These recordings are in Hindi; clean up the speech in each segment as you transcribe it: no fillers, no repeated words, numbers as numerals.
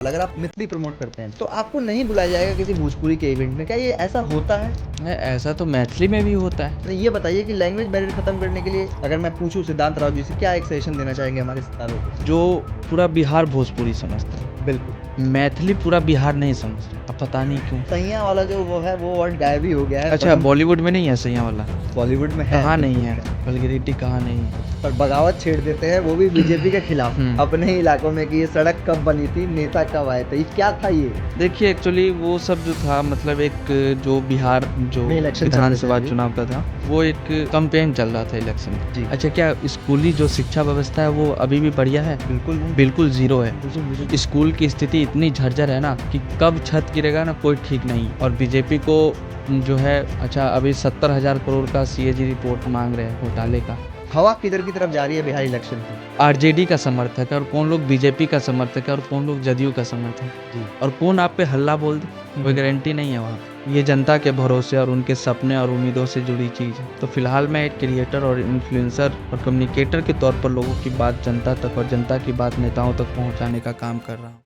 अगर आप मैथिली प्रमोट करते हैं तो आपको नहीं बुलाया जाएगा किसी भोजपुरी के इवेंट में, क्या ये ऐसा होता है? ऐसा तो मैथिली में भी होता है। तो ये बताइए कि लैंग्वेज बैरियर खत्म करने के लिए अगर मैं पूछूं सिद्धांत राव जी से, क्या एक सजेशन देना चाहेंगे हमारे सितारों को? जो पूरा बिहार भोजपुरी समझता है, बिल्कुल। मैथिली पूरा बिहार नहीं समझता। अब पता नहीं क्यों। सैया वाला जो वो है वो वर्ड गायब ही हो गया है। अच्छा, बॉलीवुड में नहीं है सैया वाला? बॉलीवुड में है, कहाँ नहीं है? वल्गैरिटी कहाँ नहीं है? पर बगावत छेड़ देते हैं वो भी बीजेपी के खिलाफ अपने ही इलाकों में कि ये सड़क कब बनी थी, नेता कब आए थे, ये क्या था ये? देखिए, एक्चुअली वो सब जो था, मतलब एक जो बिहार जो में इलेक्शन विधानसभा था चुनाव का था, वो एक कैंपेन चल रहा था इलेक्शन जी। अच्छा, क्या स्कूली जो शिक्षा व्यवस्था है वो अभी भी बढ़िया है? बिल्कुल नहीं। बिल्कुल जीरो है। बिल्कुल। स्कूल की स्थिति इतनी झर्जर है ना कि कब छत गिरेगा ना कोई ठीक नहीं। और बीजेपी को जो है, अच्छा अभी 70,000 करोड़ का सीएजी रिपोर्ट मांग रहे हैं घोटाले का। हवा किधर की तरफ जा रही है बिहार इलेक्शन की? आरजेडी का समर्थक है और कौन लोग बीजेपी का समर्थक है और कौन लोग जदयू का समर्थक है, जी। और कौन आप पे हल्ला बोल दे, कोई गारंटी नहीं है वहाँ। ये जनता के भरोसे और उनके सपने और उम्मीदों से जुड़ी चीज़ है। तो फिलहाल मैं एक क्रिएटर और इन्फ्लुएंसर और कम्युनिकेटर के तौर पर लोगों की बात जनता तक और जनता की बात नेताओं तक पहुँचाने का काम कर रहा हूँ।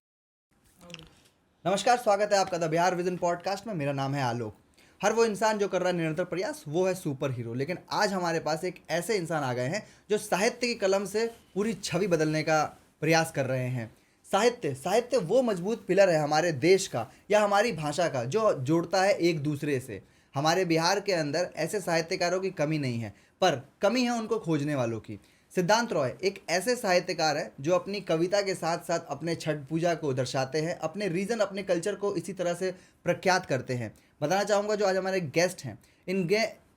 नमस्कार, स्वागत है आपका द बिहार विजन पॉडकास्ट में। मेरा नाम है आलोक। हर वो इंसान जो कर रहा है निरंतर प्रयास, वो है सुपर हीरो। लेकिन आज हमारे पास एक ऐसे इंसान आ गए हैं जो साहित्य की कलम से पूरी छवि बदलने का प्रयास कर रहे हैं। साहित्य वो मजबूत पिलर है हमारे देश का या हमारी भाषा का, जो जोड़ता है एक दूसरे से। हमारे बिहार के अंदर ऐसे साहित्यकारों की कमी नहीं है, पर कमी है उनको खोजने वालों की। सिद्धांत रॉय एक ऐसे साहित्यकार हैं जो अपनी कविता के साथ साथ अपने छठ पूजा को दर्शाते हैं, अपने रीजन, अपने कल्चर को इसी तरह से प्रख्यात करते हैं। बताना चाहूँगा जो आज हमारे गेस्ट हैं,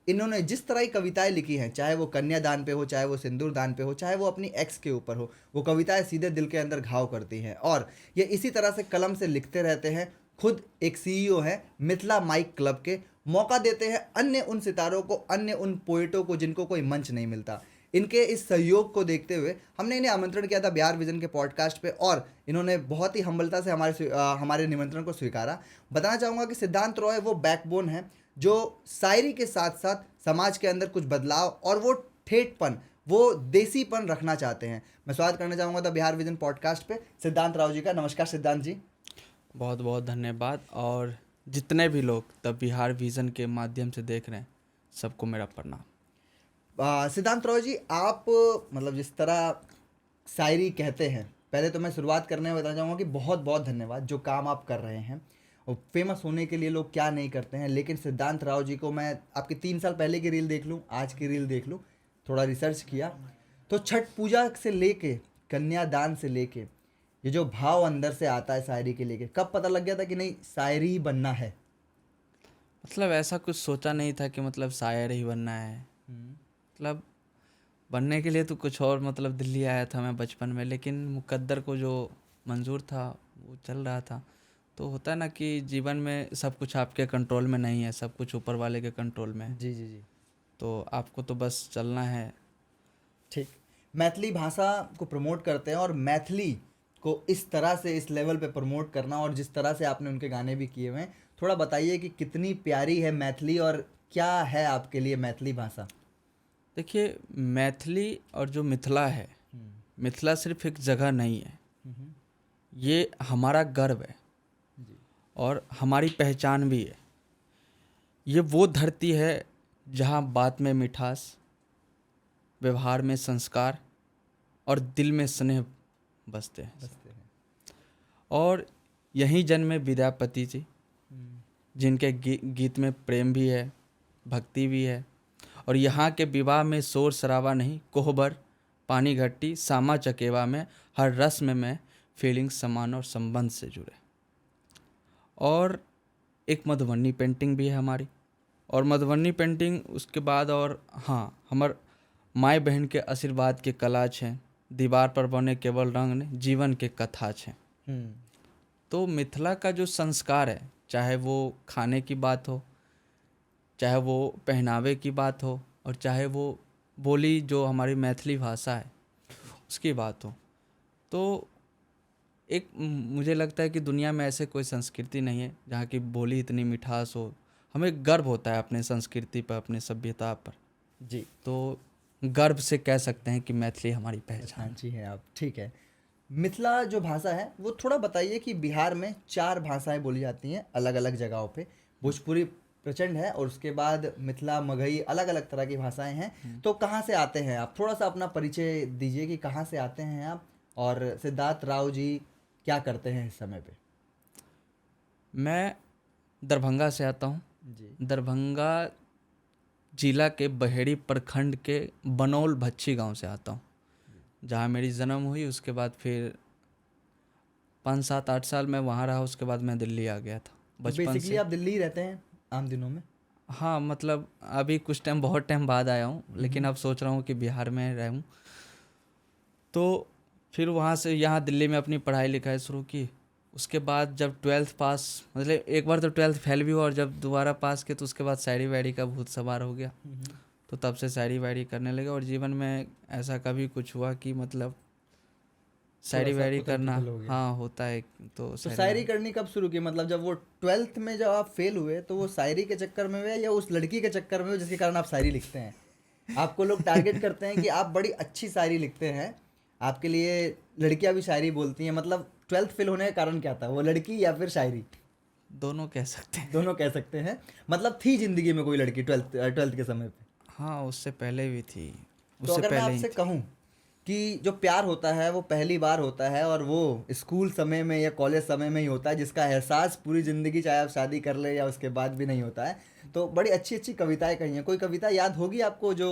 इन्होंने जिस तरह की कविताएं लिखी हैं, चाहे वो कन्यादान पे हो, चाहे वो सिंदूर दान पे हो, चाहे वो अपनी एक्स के ऊपर हो, वो कविताएं सीधे दिल के अंदर घाव करती हैं। और ये इसी तरह से कलम से लिखते रहते हैं। खुद एक सीईओ हैं मिथिला माइक क्लब के, मौका देते हैं अन्य उन सितारों को, अन्य उन पोइटों को जिनको कोई मंच नहीं मिलता। इनके इस सहयोग को देखते हुए हमने इन्हें आमंत्रण किया था बिहार विजन के पॉडकास्ट पे, और इन्होंने बहुत ही हम्बलता से हमारे निमंत्रण को स्वीकारा। बताना चाहूँगा कि सिद्धांत रॉय वो बैकबोन है जो शायरी के साथ साथ समाज के अंदर कुछ बदलाव और वो ठेठपन, वो देसीपन रखना चाहते हैं। मैं स्वागत करना चाहूँगा द बिहार विजन पॉडकास्ट पे सिद्धांत राव जी का। नमस्कार सिद्धांत जी। बहुत बहुत धन्यवाद। और जितने भी लोग द बिहार विजन के माध्यम से देख रहे हैं, सबको मेरा प्रणाम। सिद्धांत राव जी, आप मतलब जिस तरह शायरी कहते हैं, पहले तो मैं शुरुआत करने में बताना चाहूँगा कि बहुत बहुत धन्यवाद जो काम आप कर रहे हैं। और फेमस होने के लिए लोग क्या नहीं करते हैं, लेकिन सिद्धांत राव जी को मैं आपकी 3 साल पहले की रील देख लूँ, आज की रील देख लूँ, थोड़ा रिसर्च किया तो छठ पूजा से लेके कन्यादान से लेके ये जो भाव अंदर से आता है शायरी के लेके, कब पता लग गया था कि नहीं शायरी ही बनना है? मतलब ऐसा कुछ सोचा नहीं था कि मतलब शायर ही बनना है। मतलब बनने के लिए तो कुछ और, मतलब दिल्ली आया था मैं बचपन में, लेकिन मुकद्दर को जो मंजूर था वो चल रहा था। तो होता है ना कि जीवन में सब कुछ आपके कंट्रोल में नहीं है, सब कुछ ऊपर वाले के कंट्रोल में है। जी जी जी। तो आपको तो बस चलना है। ठीक। मैथिली भाषा को प्रमोट करते हैं, और मैथिली को इस तरह से इस लेवल पे प्रमोट करना, और जिस तरह से आपने उनके गाने भी किए हुए हैं, थोड़ा बताइए कि कितनी प्यारी है मैथिली और क्या है आपके लिए मैथिली भाषा? देखिए, मैथिली और जो मिथिला है, मिथिला सिर्फ एक जगह नहीं है, ये हमारा गर्व है जी। और हमारी पहचान भी है। ये वो धरती है जहाँ बात में मिठास, व्यवहार में संस्कार और दिल में स्नेह बसते हैं। बसते हैं। और यहीं जन्मे विद्यापति जी, जिनके गीत में प्रेम भी है, भक्ति भी है। और यहाँ के विवाह में शोर शराबा नहीं, कोहबर पानी घट्टी सामा चकेवा में हर रस्म में फीलिंग समान और संबंध से जुड़े। और एक मधुबनी पेंटिंग भी है हमारी, और मधुबनी पेंटिंग उसके बाद, और हाँ, हमार माय बहन के आशीर्वाद के कला छे, दीवार पर बने केवल रंग ने जीवन के कथा छे। तो मिथिला का जो संस्कार है, चाहे वो खाने की बात हो, चाहे वो पहनावे की बात हो, और चाहे वो बोली जो हमारी मैथिली भाषा है उसकी बात हो, तो एक मुझे लगता है कि दुनिया में ऐसे कोई संस्कृति नहीं है जहाँ की बोली इतनी मिठास हो। हमें गर्व होता है अपने संस्कृति पर, अपने सभ्यता पर। जी। तो गर्व से कह सकते हैं कि मैथिली हमारी पहचान जी हैं आप, ठीक है। मिथिला जो भाषा है वो थोड़ा बताइए कि बिहार में 4 भाषाएं बोली जाती हैं अलग अलग जगहों पे। भोजपुरी प्रचंड है और उसके बाद मिथिला, मगही, अलग अलग तरह की भाषाएं हैं। तो कहाँ से आते हैं आप? थोड़ा सा अपना परिचय दीजिए कि कहाँ से आते हैं आप, और सिद्धार्थ राव जी क्या करते हैं इस समय पे? मैं दरभंगा से आता हूँ। जी। दरभंगा जिला के बहेड़ी प्रखंड के बनौल भच्छी गांव से आता हूँ, जहाँ मेरी जन्म हुई। उसके बाद फिर 5 7 8 साल मैं वहाँ रहा। उसके बाद मैं दिल्ली आ गया था तो बचपन बेसिकली से। आप दिल्ली ही रहते हैं आम दिनों में? हाँ, मतलब अभी कुछ टाइम, बहुत टाइम बाद आया हूँ, लेकिन अब सोच रहा हूँ कि बिहार में रहूँ। तो फिर वहाँ से यहाँ दिल्ली में अपनी पढ़ाई लिखाई शुरू की। उसके बाद जब 12th पास, मतलब एक बार तो 12th फेल भी हुआ, और जब दोबारा पास किया तो उसके बाद शायरी वायरी का भूत सवार हो गया। तो तब से शायरी वायरी करने लगे। और जीवन में ऐसा कभी कुछ हुआ कि मतलब थोड़ा शायरी सा वायरी उथल करना, पुथल हो गया। हाँ, होता है। तो तो शायरी शायरी वायरी करनी कब शुरू की? मतलब जब वो 12th में जब आप फेल हुए तो वो शायरी के चक्कर में हुए या उस लड़की के चक्कर में हुए जिसके कारण आप शायरी लिखते हैं? आपको लोग टारगेट करते हैं कि आप बड़ी अच्छी शायरी लिखते हैं, आपके लिए लड़कियां भी शायरी बोलती हैं। मतलब 12th फेल होने का कारण क्या था? वो लड़की या फिर शायरी? दोनों कह सकते हैं। दोनों कह सकते हैं। मतलब थी जिंदगी में कोई लड़की 12th के समय पे? हाँ, उससे पहले भी थी, तो उससे अगर मैं पहले ही आपसे थी। कहूँ कि जो प्यार होता है वो पहली बार होता है और वो स्कूल समय में या कॉलेज समय में ही होता है, जिसका एहसास पूरी ज़िंदगी चाहे आप शादी कर ले या उसके बाद भी नहीं होता है। तो बड़ी अच्छी अच्छी कविताएं कही हैं। कोई कविता याद होगी आपको जो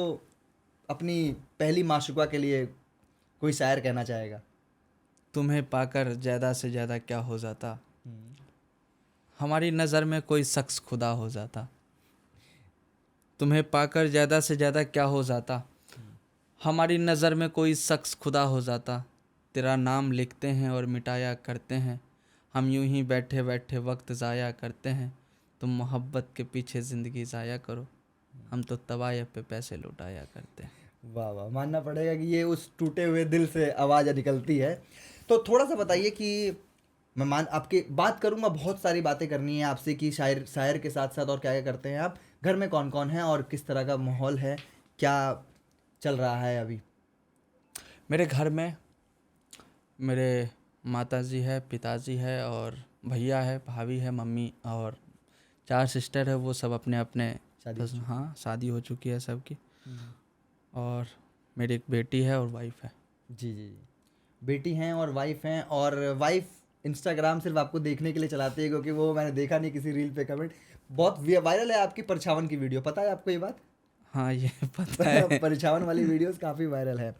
अपनी पहली माशुका के लिए कोई शायर कहना चाहेगा? तुम्हें पाकर ज़्यादा से ज़्यादा क्या हो जाता, हम्म। हमारी नज़र में कोई शख्स खुदा हो जाता। तुम्हें पाकर ज़्यादा से ज़्यादा क्या हो जाता, हमारी नज़र में कोई शख्स खुदा हो जाता। तेरा नाम लिखते हैं और मिटाया करते हैं, हम यूं ही बैठे बैठे वक्त ज़ाया करते हैं। तुम मोहब्बत के पीछे ज़िंदगी ज़ाया करो, हम तो तवायफ पे पैसे लुटाया करते हैं। वाह वाह, मानना पड़ेगा कि ये उस टूटे हुए दिल से आवाज़ निकलती है। तो थोड़ा सा बताइए कि मैं मान आपकी बात करूंगा, बहुत सारी बातें करनी है आपसे कि शायर शायर के साथ साथ और क्या क्या करते हैं आप, घर में कौन कौन है और किस तरह का माहौल है, क्या चल रहा है अभी? मेरे घर में मेरे माताजी है, पिताजी है, और भैया है, भाभी है, मम्मी, और 4 सिस्टर है। वो सब अपने अपने, शादी हो चुकी? हाँ, शादी हो चुकी है सबकी। हम्म। और मेरी एक बेटी है और वाइफ है। जी जी जी। बेटी हैं और वाइफ हैं, और वाइफ इंस्टाग्राम सिर्फ आपको देखने के लिए चलाती है, क्योंकि वो मैंने देखा नहीं किसी रील पे कमेंट। बहुत वायरल है आपकी परछावन की वीडियो, पता है आपको ये बात? हाँ, ये पता है। परछावन वाली वीडियोस काफ़ी वायरल है।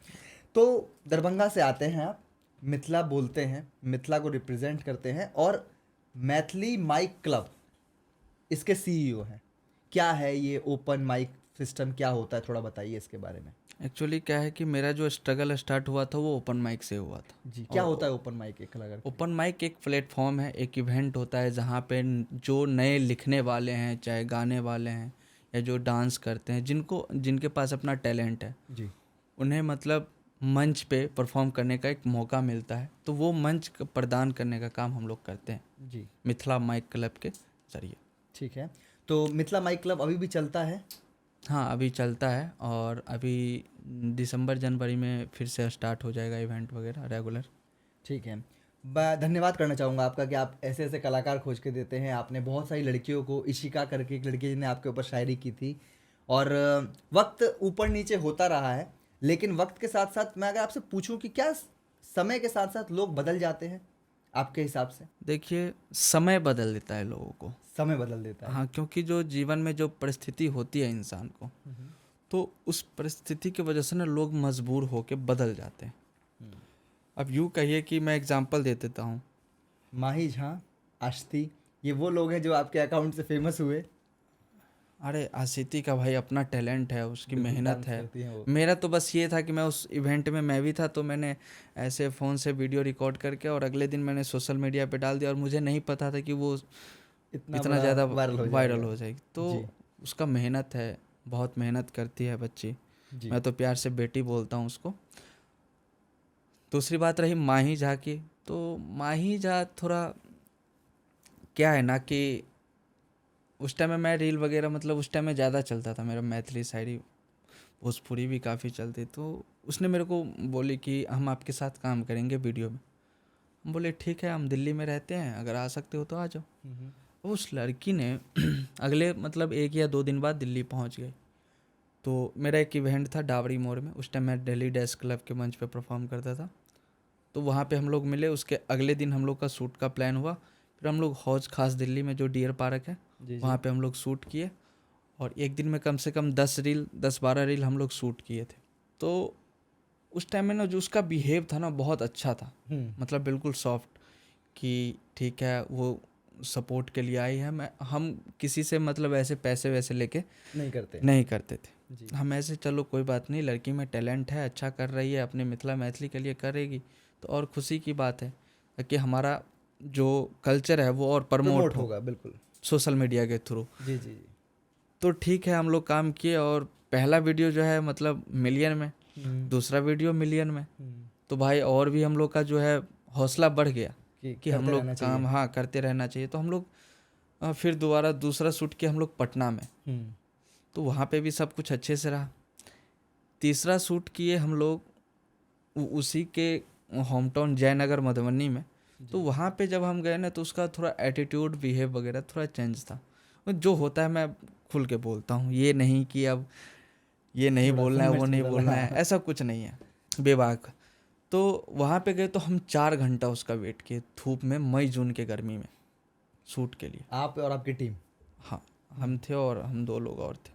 तो दरभंगा से आते हैं आप, मिथिला बोलते हैं, मिथिला को रिप्रेजेंट करते हैं, और मैथिली माइक क्लब इसके सीईओ हैं। क्या है ये ओपन माइक सिस्टम, क्या होता है, थोड़ा बताइए इसके बारे में? एक्चुअली क्या है कि मेरा जो स्ट्रगल स्टार्ट हुआ था वो ओपन माइक से हुआ था। जी, क्या होता है ओपन माइक एक कलाकार के लिए? ओपन माइक एक प्लेटफॉर्म है, एक इवेंट होता है जहाँ पे जो नए लिखने वाले हैं, चाहे गाने वाले हैं या जो डांस करते हैं, जिनके पास अपना टैलेंट है, जी उन्हें मतलब मंच पे परफॉर्म करने का एक मौका मिलता है। तो वो मंच प्रदान करने का काम हम लोग करते हैं जी। मिथिला माइक क्लब के ज़रिए। ठीक है। तो मिथिला माइक क्लब अभी भी चलता है? हाँ, अभी चलता है, और अभी दिसंबर जनवरी में फिर से स्टार्ट हो जाएगा इवेंट वगैरह रेगुलर। ठीक है। मैं धन्यवाद करना चाहूँगा आपका कि आप ऐसे ऐसे कलाकार खोज के देते हैं। आपने बहुत सारी लड़कियों को, इशिका करके एक लड़की जिसने आपके ऊपर शायरी की थी, और वक्त ऊपर नीचे होता रहा है, लेकिन वक्त के साथ साथ मैं अगर आपसे पूछूं कि क्या समय के साथ साथ लोग बदल जाते हैं आपके हिसाब से? देखिए, समय बदल देता है लोगों को। समय बदल देता है। हाँ, क्योंकि जो जीवन में जो परिस्थिति होती है इंसान को, तो उस परिस्थिति की वजह से ना लोग मजबूर होके बदल जाते हैं। अब यूँ कहिए कि मैं एग्जांपल दे देता हूँ। माही झा, आशती, ये वो लोग हैं जो आपके अकाउंट से फेमस हुए। अरे, आशिती का भाई अपना टैलेंट है, उसकी बिल्कुल मेहनत डांस है। करती हैं वो। मेरा तो बस ये था कि मैं उस इवेंट में मैं भी था, तो मैंने ऐसे फ़ोन से वीडियो रिकॉर्ड करके और अगले दिन मैंने सोशल मीडिया पे डाल दिया, और मुझे नहीं पता था कि वो इतना इतना बड़ा ज़्यादा वायरल हो वायरल जाएगा। हो जाएगी। जी तो उसका मेहनत है, बहुत मेहनत करती है बच्ची। जी। मैं तो प्यार से बेटी बोलता हूँ उसको। दूसरी बात रही माही झा की, तो माही झा थोड़ा क्या है ना कि उस टाइम में मैं रील वगैरह, मतलब उस टाइम में ज़्यादा चलता था मेरा मैथिली शायरी भोजपुरी भी काफ़ी चलती। तो उसने मेरे को बोली कि हम आपके साथ काम करेंगे वीडियो में। हम बोले ठीक है, हम दिल्ली में रहते हैं, अगर आ सकते हो तो आ जाओ। उस लड़की ने अगले मतलब 1 या 2 दिन बाद दिल्ली पहुंच गई। तो मेरा एक इवेंट था डावरी मोड़ में, उस टाइम मैं दिल्ली डेस्क क्लब के मंच पे परफॉर्म करता था। तो वहाँ पे हम लोग मिले, उसके अगले दिन हम लोग का शूट का प्लान हुआ। फिर हम लोग हौज खास दिल्ली में जो डियर पार्क है वहाँ पे हम लोग शूट किए, और एक दिन में कम से कम 10-12 रील हम लोग शूट किए थे। तो उस टाइम में ना जो उसका बिहेव था ना बहुत अच्छा था, मतलब बिल्कुल सॉफ्ट, कि ठीक है वो सपोर्ट के लिए आई है। हम किसी से मतलब ऐसे पैसे वैसे लेके नहीं करते थे। हम ऐसे चलो कोई बात नहीं, लड़की में टैलेंट है, अच्छा कर रही है, अपने मिथिला मैथिली के लिए करेगी तो और खुशी की बात है कि हमारा जो कल्चर है वो और प्रमोट होगा बिल्कुल सोशल मीडिया के थ्रू। जी जी। तो ठीक है, हम लोग काम किए, और पहला वीडियो जो है मतलब मिलियन में, दूसरा वीडियो मिलियन में। तो भाई और भी हम लोग का जो है हौसला बढ़ गया कि हम लोग काम हाँ करते रहना चाहिए। तो हम लोग फिर दोबारा दूसरा शूट किया हम लोग पटना में। तो वहाँ पे भी सब कुछ अच्छे से रहा। तीसरा शूट किए हम लोग उसी के होम टाउन जयनगर मधुबनी में। तो वहाँ पे जब हम गए ना तो उसका थोड़ा एटीट्यूड बिहेव वगैरह थोड़ा चेंज था। जो होता है मैं खुल के बोलता हूँ, ये नहीं कि अब ये नहीं बोलना है वो नहीं बोलना है, ऐसा कुछ नहीं है बेबाक। तो वहाँ पे गए तो हम 4 घंटा उसका वेट किए धूप में, मई जून के गर्मी में शूट के लिए। आप और आपकी टीम? हाँ, हम थे और हम 2 लोग और थे।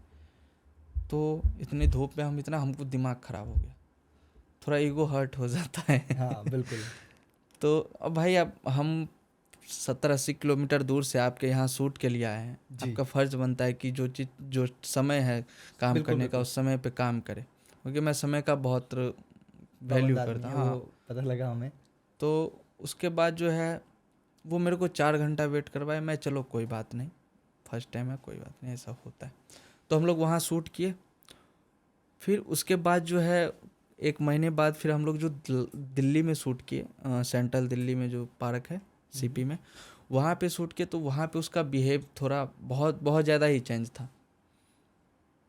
तो इतनी धूप में हमको दिमाग ख़राब हो गया, थोड़ा ईगो हर्ट हो जाता है। हाँ बिल्कुल। तो अब भाई अब हम 70-80 किलोमीटर दूर से आपके यहाँ शूट के लिए आए हैं, आपका फ़र्ज़ बनता है कि जो समय है काम करने का उस समय पे काम करें, क्योंकि मैं समय का बहुत वैल्यू करता हूँ। हाँ, पता लगा हमें। तो उसके बाद जो है वो मेरे को 4 घंटा वेट करवाए। मैं चलो कोई बात नहीं, फर्स्ट टाइम है, कोई बात नहीं, ऐसा होता है। तो हम लोग वहाँ शूट किए। फिर उसके बाद जो है 1 महीने बाद फिर हम लोग जो दिल्ली में शूट किए, सेंट्रल दिल्ली में जो पार्क है सीपी में, वहाँ पे शूट किए। तो वहाँ पे उसका बिहेव थोड़ा बहुत ज़्यादा ही चेंज था,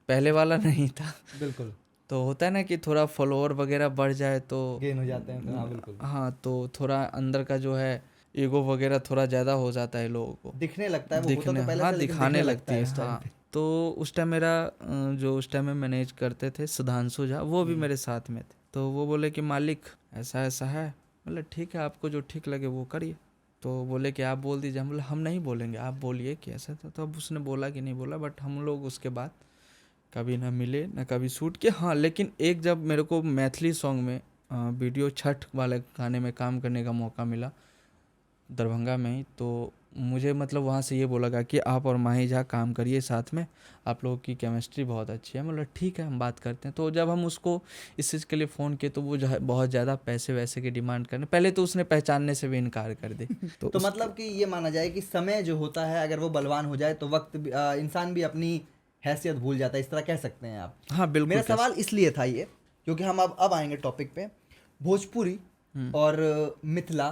पहले वाला नहीं था। बिल्कुल। तो होता है ना कि थोड़ा फॉलोअर वगैरह बढ़ जाए तो गेन हो जाते हैं। हाँ बिल्कुल। हाँ, तो थोड़ा अंदर का जो है ईगो वगैरह थोड़ा ज़्यादा हो जाता है लोगों को, दिखने लगता है वो होता तो पहले हाँ से, लेकिन दिखाने लगती है। हाँ। तो उस टाइम मेरा जो उस टाइम में मैनेज करते थे सुधांशु झा, वो भी मेरे साथ में थे। तो वो बोले कि मालिक ऐसा ऐसा है। बोले ठीक है, आपको जो ठीक लगे वो करिए। तो बोले कि आप बोल दीजिए। हम बोले हम नहीं बोलेंगे, आप बोलिए कि ऐसा था। तो अब उसने बोला कि नहीं बोला, बट हम लोग उसके बाद कभी ना मिले ना कभी शूट किए। हाँ, लेकिन एक जब मेरे को मैथिली सॉन्ग में वीडियो छठ वाले गाने में काम करने का मौका मिला दरभंगा में ही, तो मुझे मतलब वहाँ से ये बोला गया कि आप और माही झा काम करिए साथ में, आप लोगों की केमिस्ट्री बहुत अच्छी है। मतलब ठीक है, हम बात करते हैं। तो जब हम उसको इस चीज़ के लिए फ़ोन किए तो वो जो है बहुत ज़्यादा पैसे वैसे की डिमांड करने, पहले तो उसने पहचानने से भी इनकार कर दी। तो मतलब कि ये माना जाए कि समय जो होता है अगर वो बलवान हो जाए तो वक्त इंसान भी अपनी हैसियत भूल जाता है, इस तरह कह सकते हैं आप? हाँ बिल्कुल। मेरा सवाल इसलिए था ये, क्योंकि हम अब आएंगे टॉपिक पे। भोजपुरी और मिथिला,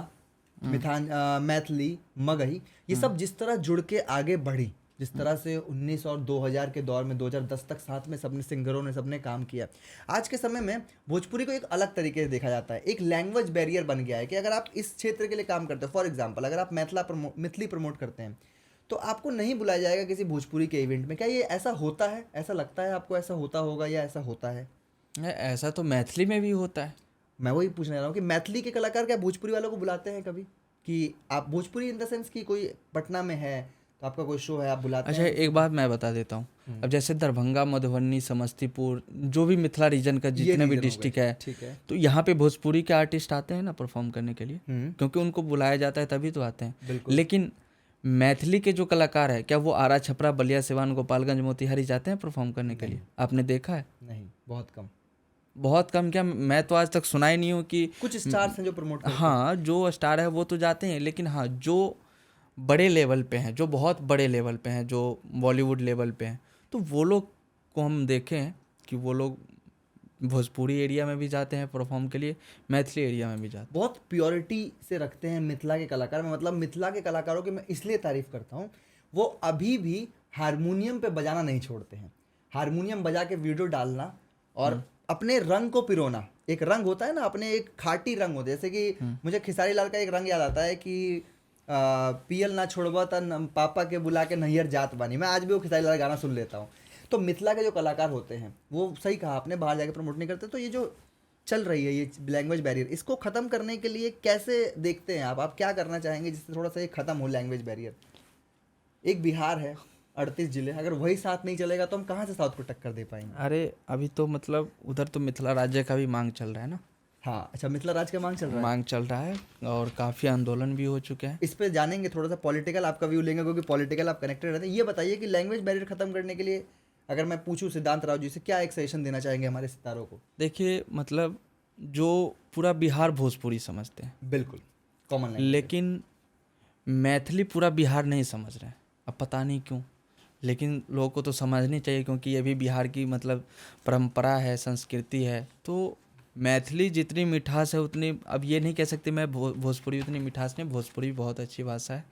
मैथिली, मगही, ये सब जिस तरह जुड़ के आगे बढ़ी, जिस तरह से 19 और 2000 के दौर में 2010 तक साथ में सबने सिंगरों ने सबने काम किया, आज के समय में भोजपुरी को एक अलग तरीके से देखा जाता है। एक लैंग्वेज बैरियर बन गया है कि अगर आप इस क्षेत्र के लिए काम करते हो, फॉर एग्जांपल अगर आप मिथिली प्रमोट करते हैं तो आपको नहीं बुलाया जाएगा किसी भोजपुरी के इवेंट में। क्या ये ऐसा होता है? ऐसा लगता है आपको ऐसा होता होगा या ऐसा होता है? ऐसा तो मैथिली में भी होता है। मैं वही पूछने रहा हूँ कि मैथिली के कलाकार क्या भोजपुरी वालों को बुलाते हैं कभी, कि आप भोजपुरी इन द सेंस कि कोई पटना में है तो आपका कोई शो है आप बुलाते अच्छा, हैं? एक बात मैं बता देता हूँ। अब जैसे दरभंगा, मधुबनी, समस्तीपुर, जो भी मिथिला रीजन का जितने भी डिस्ट्रिक्ट है, ठीक है, तो यहाँ पे भोजपुरी के आर्टिस्ट आते हैं ना परफॉर्म करने के लिए, क्योंकि उनको बुलाया जाता है तभी तो आते हैं। लेकिन मैथिली के जो कलाकार है, क्या वो आरा, छपरा, बलिया, सिवान, गोपालगंज, मोतिहारी जाते हैं परफॉर्म करने के लिए? आपने देखा है? नहीं, बहुत कम। बहुत कम क्या, मैं तो आज तक सुना ही नहीं हूँ कि कुछ स्टार्स हैं जो प्रमोट करते हैं। हाँ, जो स्टार है वो तो जाते हैं, लेकिन हाँ जो बड़े लेवल पे हैं, जो बहुत बड़े लेवल पे हैं, जो बॉलीवुड लेवल पे हैं, तो वो लोग को हम देखे हैं कि वो लोग भोजपुरी एरिया में भी जाते हैं परफॉर्म के लिए, मैथिली एरिया में भी जाते हैं। बहुत प्योरिटी से रखते हैं मिथिला के कलाकार। मैं मतलब मिथिला के कलाकारों की मैं इसलिए तारीफ करता हूँ, वो अभी भी हारमोनियम पे बजाना नहीं छोड़ते हैं। हारमोनियम बजा के वीडियो डालना और अपने रंग को पिरोना। एक रंग होता है ना, अपने एक खाटी रंग होते हैं, जैसे कि मुझे खेसारी लाल का एक रंग याद आता है कि पियल ना छोड़बा तन पापा के बुला के नैहर जात बानी। मैं आज भी वो खेसारी लाल गाना सुन लेता हूँ। तो मिथिला के जो कलाकार होते हैं वो, सही कहा आपने, बाहर जाके प्रमोट नहीं करते। तो ये जो चल रही है ये लैंग्वेज बैरियर, इसको ख़त्म करने के लिए कैसे देखते हैं आप क्या करना चाहेंगे जिससे थोड़ा सा ये ख़त्म हो लैंग्वेज बैरियर? एक बिहार है, 38 जिले, अगर वही साथ नहीं चलेगा तो हम कहाँ से साउथ को टक्कर दे पाएंगे? अरे अभी तो मतलब उधर तो मिथिला राज्य का भी मांग चल रहा है ना। हाँ, अच्छा, मिथिला राज का मांग चल रहा है। मांग चल रहा है और काफ़ी आंदोलन भी हो चुके हैं। इस पे जानेंगे, थोड़ा सा पॉलिटिकल आपका व्यू लेंगे, क्योंकि पॉलिटिकल आप कनेक्टेड रहते हैं। ये बताइए कि लैंग्वेज बैरियर खत्म करने के लिए अगर मैं पूछूं सिद्धांत राव जी से, क्या एक सजेशन देना चाहेंगे हमारे सितारों को? देखिए मतलब जो पूरा बिहार भोजपुरी समझते हैं, बिल्कुल कॉमन लैंग्वेज। लेकिन मैथिली पूरा बिहार नहीं समझ रहे हैं। अब पता नहीं क्यों, लेकिन लोगों को तो समझनी चाहिए क्योंकि ये भी बिहार की मतलब परंपरा है, संस्कृति है। तो मैथिली जितनी मिठास है उतनी, अब ये नहीं कह सकते मैं भोजपुरी उतनी मिठास नहीं, भोजपुरी बहुत अच्छी भाषा है,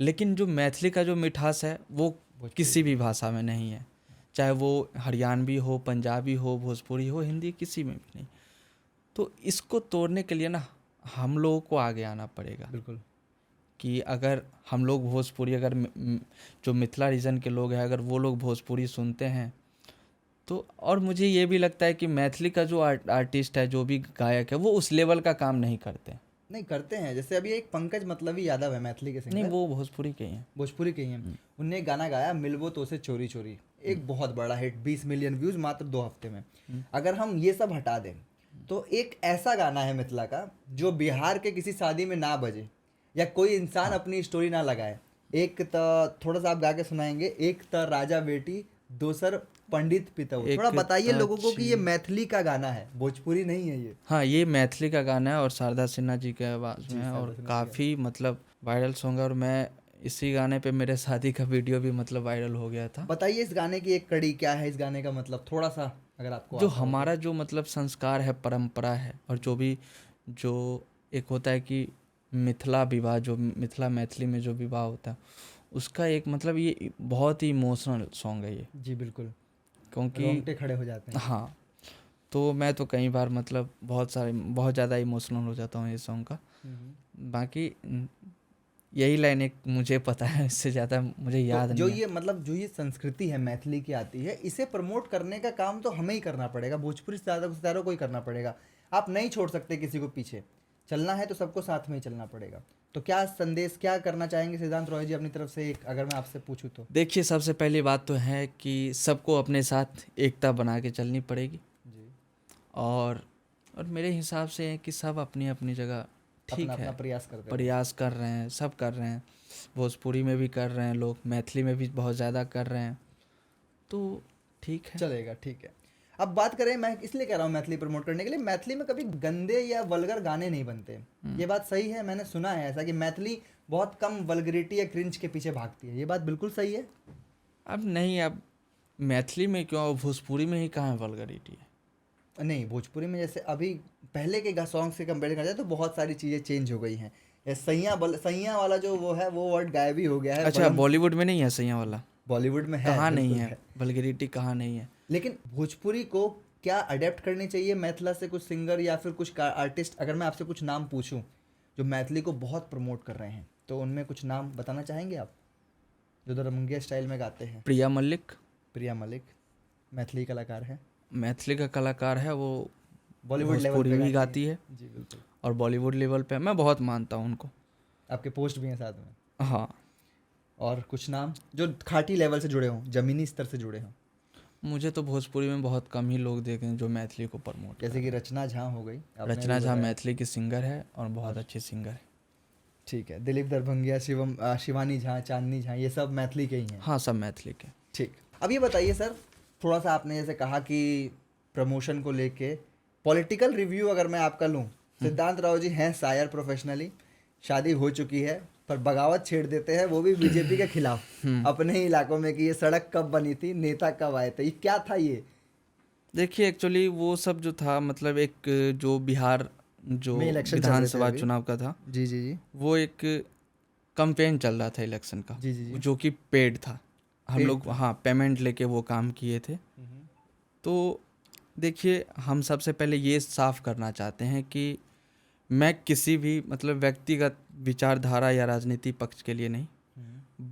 लेकिन जो मैथिली का जो मिठास है वो किसी भी भाषा में नहीं है। चाहे वो हरियाणवी हो, पंजाबी हो, भोजपुरी हो, हिंदी, किसी में भी नहीं। तो इसको तोड़ने के लिए ना हम लोगों को आगे आना पड़ेगा। बिल्कुल। कि अगर हम लोग भोजपुरी, अगर जो मिथिला रीजन के लोग हैं, अगर वो लोग भोजपुरी सुनते हैं तो, और मुझे ये भी लगता है कि मैथिली का जो आर्टिस्ट है, जो भी गायक है, वो उस लेवल का काम नहीं करते। नहीं करते हैं, जैसे अभी एक पंकज मतलबी यादव है मैथिली के नहीं, सिंगर, वो भोजपुरी के ही हैं। भोजपुरी के ही हैं। उनने एक गाना गाया मिलबो तो से चोरी चोरी, एक बहुत बड़ा हिट, 20 मिलियन व्यूज मात्र 2 हफ्ते में। अगर हम ये सब हटा दें तो एक ऐसा गाना है मिथिला का जो बिहार के किसी शादी में ना बजे या कोई इंसान अपनी स्टोरी ना लगाए। एक त थोड़ा सा आप गा के सुनाएंगे, एक त राजा बेटी दोसर पंडित पिताऊ। थोड़ा एक बताइए त लोगों को कि ये छी- मैथिली का गाना है, भोजपुरी नहीं है ये। हाँ, ये मैथिली का गाना है और शारदा सिन्हा जी के आवाज़ जी, में है शारदा और सिन्हा जी काफ़ी मतलब वायरल सॉन्ग है। और मैं इसी गाने पे मेरे शादी का वीडियो भी मतलब वायरल हो गया था। बताइए इस गाने की एक कड़ी क्या है, इस गाने का मतलब थोड़ा सा अगर आपको जो आता हो तो। हमारा जो मतलब संस्कार है, परंपरा है, और जो भी जो एक होता है कि मिथिला विवाह, जो मिथिला मैथिली में जो विवाह होता है, उसका एक मतलब ये बहुत ही इमोशनल सॉन्ग है ये। जी बिल्कुल, क्योंकि रोंगटे खड़े हो जाते हैं। हाँ, तो मैं तो कई बार मतलब बहुत ज़्यादा इमोशनल हो जाता हूँ ये सॉन्ग का। बाकी यही लाइन एक मुझे पता है, इससे ज़्यादा मुझे याद तो जो नहीं है। ये मतलब जो ये संस्कृति है मैथिली की आती है, इसे प्रमोट करने का काम तो हमें ही करना पड़ेगा, भोजपुरी सितारों को ही करना पड़ेगा। आप नहीं छोड़ सकते किसी को पीछे, चलना है तो सबको साथ में ही चलना पड़ेगा। तो क्या संदेश, क्या करना चाहेंगे सिद्धांत रॉय जी अपनी तरफ से, एक अगर मैं आपसे पूछूं तो? देखिए, सबसे पहली बात तो है कि सबको अपने साथ एकता बना के चलनी पड़ेगी। जी, और मेरे हिसाब से है कि सब अपनी अपनी जगह ठीक अपना है, अपना प्रयास करते हैं। प्रयास कर रहे हैं, सब कर रहे हैं। भोजपुरी में भी कर रहे हैं लोग, मैथिली में भी बहुत ज़्यादा कर रहे हैं, तो ठीक है। चलेगा, ठीक है। अब बात करें, मैं इसलिए कह रहा हूँ मैथिली प्रमोट करने के लिए, मैथिली में कभी गंदे या वल्गर गाने नहीं बनते। ये बात सही है? मैंने सुना है ऐसा कि मैथिली बहुत कम वल्गरिटी या क्रिंज के पीछे भागती है, ये बात बिल्कुल सही है? अब नहीं, अब मैथिली में क्यों, अब भोजपुरी में ही कहाँ वल्गरिटी है। नहीं, भोजपुरी में जैसे अभी पहले के सॉन्ग से कंपेयर करा जाए तो बहुत सारी चीज़ें चेंज हो गई हैं। ये सैया वाला जो वो है, वो वर्ड गायब ही हो गया है। अच्छा, बॉलीवुड में नहीं है सैया वाला? बॉलीवुड में है, कहाँ नहीं बिल्कुल है वल्गरिटी, कहाँ नहीं है। लेकिन भोजपुरी को क्या अडेप्ट करनी चाहिए मैथिला से कुछ सिंगर या फिर कुछ आर्टिस्ट? अगर मैं आपसे कुछ नाम पूछूं जो मैथिली को बहुत प्रमोट कर रहे हैं, तो उनमें कुछ नाम बताना चाहेंगे आप जो दरभंगिया स्टाइल में गाते हैं? प्रिया मलिक, प्रिया मलिक मैथिली कलाकार है, मैथिली का कलाकार है, वो बॉलीवुड लेवल भोजपुरी पे भी गाती है जी बिल्कुल, और बॉलीवुड लेवल पे मैं बहुत मानता हूँ उनको। आपके पोस्ट भी हैं साथ में। हाँ, और कुछ नाम जो खाटी लेवल से जुड़े हों, जमीनी स्तर से जुड़े हों? मुझे तो भोजपुरी में बहुत कम ही लोग देखे हैं जो मैथिली को प्रमोट जैसे कि रचना झा हो गई, आपने रचना अभी झा बताया। मैथिली की सिंगर है और बहुत अच्छी सिंगर है। ठीक है, दिलीप दरभंगिया, शिवानी झा, चांदनी झा, ये सब मैथिली के ही हैं? हाँ, सब मैथिली के। ठीक। अब ये बताइए सर, थोड़ा सा आपने जैसे कहा कि प्रमोशन को लेके पॉलिटिकल रिव्यू अगर मैं आपका लूँ, सिद्धांत राव जी हैं शायर प्रोफेशनली, शादी हो चुकी है, पर बगावत छेड़ देते हैं, वो भी बीजेपी के खिलाफ अपने ही इलाकों में कि ये सड़क कब बनी थी, नेता कब आए थे, ये क्या था ये? देखिए, एक्चुअली वो सब जो था मतलब एक जो बिहार जो में इलेक्शन चल रहे थे विधानसभा अभी। चुनाव का था, जी जी जी वो एक कैंपेन चल रहा था इलेक्शन का, जी जी जी। जो कि पेड था। हम Paid लोग हाँ पेमेंट लेके वो काम किए थे। तो देखिए, हम सबसे पहले ये साफ करना चाहते हैं कि मैं किसी भी मतलब व्यक्तिगत विचारधारा या राजनीति पक्ष के लिए नहीं,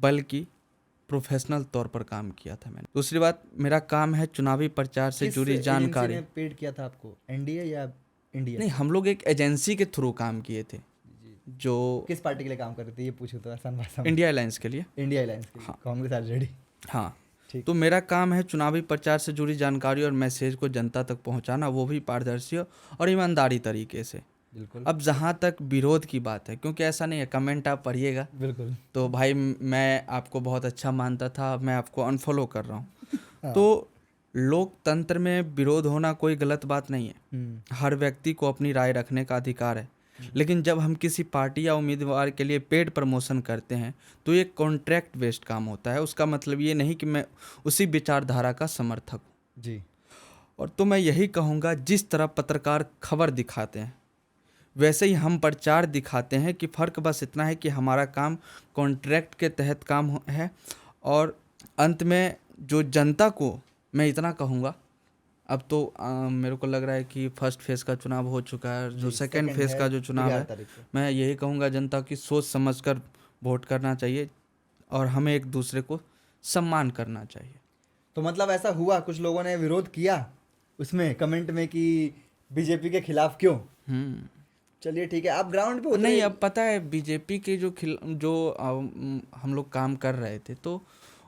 बल्कि प्रोफेशनल तौर पर काम किया था मैंने। दूसरी बात, मेरा काम है चुनावी प्रचार से किस जुड़ी एजेंसी जानकारी। ने पेड किया था आपको, एनडीए या इंडिया? नहीं, हम लोग एक एजेंसी के थ्रू काम किए थे जो किस पार्टी के लिए काम कर रहे थे, ये पूछो तो आसान भाषा में। इंडिया अलायंस के लिए। इंडिया अलायंस के लिए। हाँ। कांग्रेस ऑलरेडी। हाँ, ठीक। तो मेरा काम है चुनावी प्रचार से जुड़ी जानकारी और मैसेज को जनता तक पहुंचाना, वो भी पारदर्शी और ईमानदारी तरीके से। बिल्कुल। अब जहाँ तक विरोध की बात है, क्योंकि ऐसा नहीं है, कमेंट आप पढ़िएगा बिल्कुल। तो भाई मैं आपको बहुत अच्छा मानता था, मैं आपको अनफॉलो कर रहा हूँ। हाँ। तो लोकतंत्र में विरोध होना कोई गलत बात नहीं है। हर व्यक्ति को अपनी राय रखने का अधिकार है। लेकिन जब हम किसी पार्टी या उम्मीदवार के लिए पेड प्रमोशन करते हैं तो ये कॉन्ट्रैक्ट बेस्ड काम होता है। उसका मतलब ये नहीं कि मैं उसी विचारधारा का समर्थक हूँ जी। और तो मैं यही कहूँगा, जिस तरह पत्रकार खबर दिखाते हैं वैसे ही हम प्रचार दिखाते हैं, कि फ़र्क बस इतना है कि हमारा काम कॉन्ट्रैक्ट के तहत काम है। और अंत में जो जनता को मैं इतना कहूँगा, अब तो मेरे को लग रहा है कि फर्स्ट फेज़ का चुनाव हो चुका है, जो सेकंड फेज़ का जो चुनाव है, मैं यही कहूँगा जनता की सोच समझकर वोट करना चाहिए और हमें एक दूसरे को सम्मान करना चाहिए। तो मतलब ऐसा हुआ, कुछ लोगों ने विरोध किया उसमें कमेंट में कि बीजेपी के खिलाफ क्यों? चलिए ठीक है, आप ग्राउंड पे उतरे? नहीं, अब पता है बीजेपी के जो हम लोग काम कर रहे थे, तो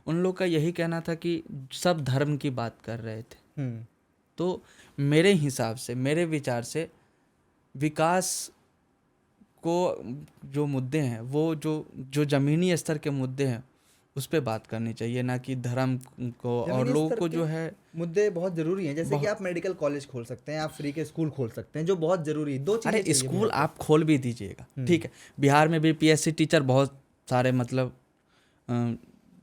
उन लोग का यही कहना था कि सब धर्म की बात कर रहे थे। तो मेरे हिसाब से, मेरे विचार से, विकास को जो मुद्दे हैं, वो जो ज़मीनी स्तर के मुद्दे हैं उस पे बात करनी चाहिए, ना कि धर्म को। और लोगों को जो है मुद्दे बहुत ज़रूरी हैं, जैसे कि आप मेडिकल कॉलेज खोल सकते हैं, आप फ्री के स्कूल खोल सकते हैं, जो बहुत ज़रूरी है। दो चीज़ें अरे स्कूल आप खोल भी दीजिएगा, ठीक है। बिहार में भी पीएससी टीचर बहुत सारे मतलब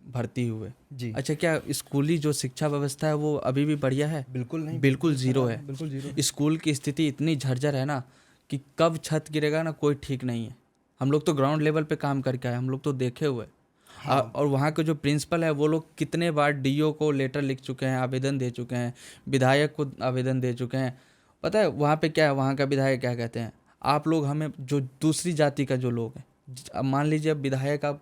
भर्ती हुए जी। अच्छा, क्या स्कूली जो शिक्षा व्यवस्था है वो अभी भी बढ़िया है? बिल्कुल नहीं, बिल्कुल ज़ीरो है। बिल्कुल ज़ीरो। स्कूल की स्थिति इतनी झर्जर है ना कि कब छत गिरेगा ना कोई ठीक नहीं है। हम लोग तो ग्राउंड लेवल पे काम करके आए, हम लोग तो देखे हुए। हाँ। और वहाँ के जो प्रिंसिपल है वो लोग कितने बार डीओ को लेटर लिख चुके हैं, आवेदन दे चुके हैं, विधायक को आवेदन दे चुके हैं। पता है वहाँ पे क्या है, वहाँ का विधायक क्या कहते हैं, आप लोग हमें, जो दूसरी जाति का जो लोग हैं, अब मान लीजिए अब विधायक आप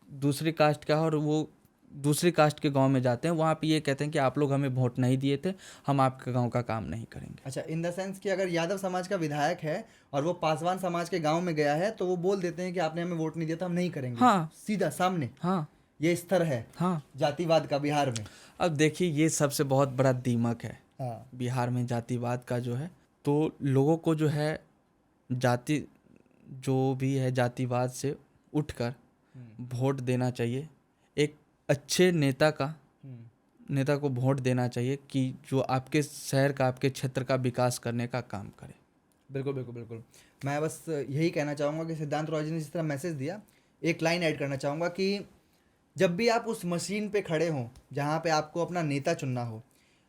दूसरी कास्ट का और वो दूसरी कास्ट के गांव में जाते हैं, वहाँ पे ये कहते हैं कि आप लोग हमें वोट नहीं दिए थे, हम आपके गांव का काम नहीं करेंगे। अच्छा, इन द सेंस कि अगर यादव समाज का विधायक है और वो पासवान समाज के गांव में गया है तो वो बोल देते हैं कि आपने हमें वोट नहीं दिया था, हम नहीं करेंगे। हाँ, सीधा सामने। हाँ, ये स्तर है हाँ, जातिवाद का बिहार में। अब देखिए ये सबसे बहुत बड़ा दीमक है हाँ। बिहार में जातिवाद का जो है। तो लोगों को जो है जाति जो भी है जातिवाद से उठकर वोट देना चाहिए। एक अच्छे नेता को वोट देना चाहिए कि जो आपके शहर का, आपके क्षेत्र का विकास करने का काम करे। बिल्कुल बिल्कुल बिल्कुल। मैं बस यही कहना चाहूँगा कि सिद्धांत रॉय जी ने जिस तरह मैसेज दिया, एक लाइन ऐड करना चाहूँगा कि जब भी आप उस मशीन पे खड़े हों जहाँ पे आपको अपना नेता चुनना हो,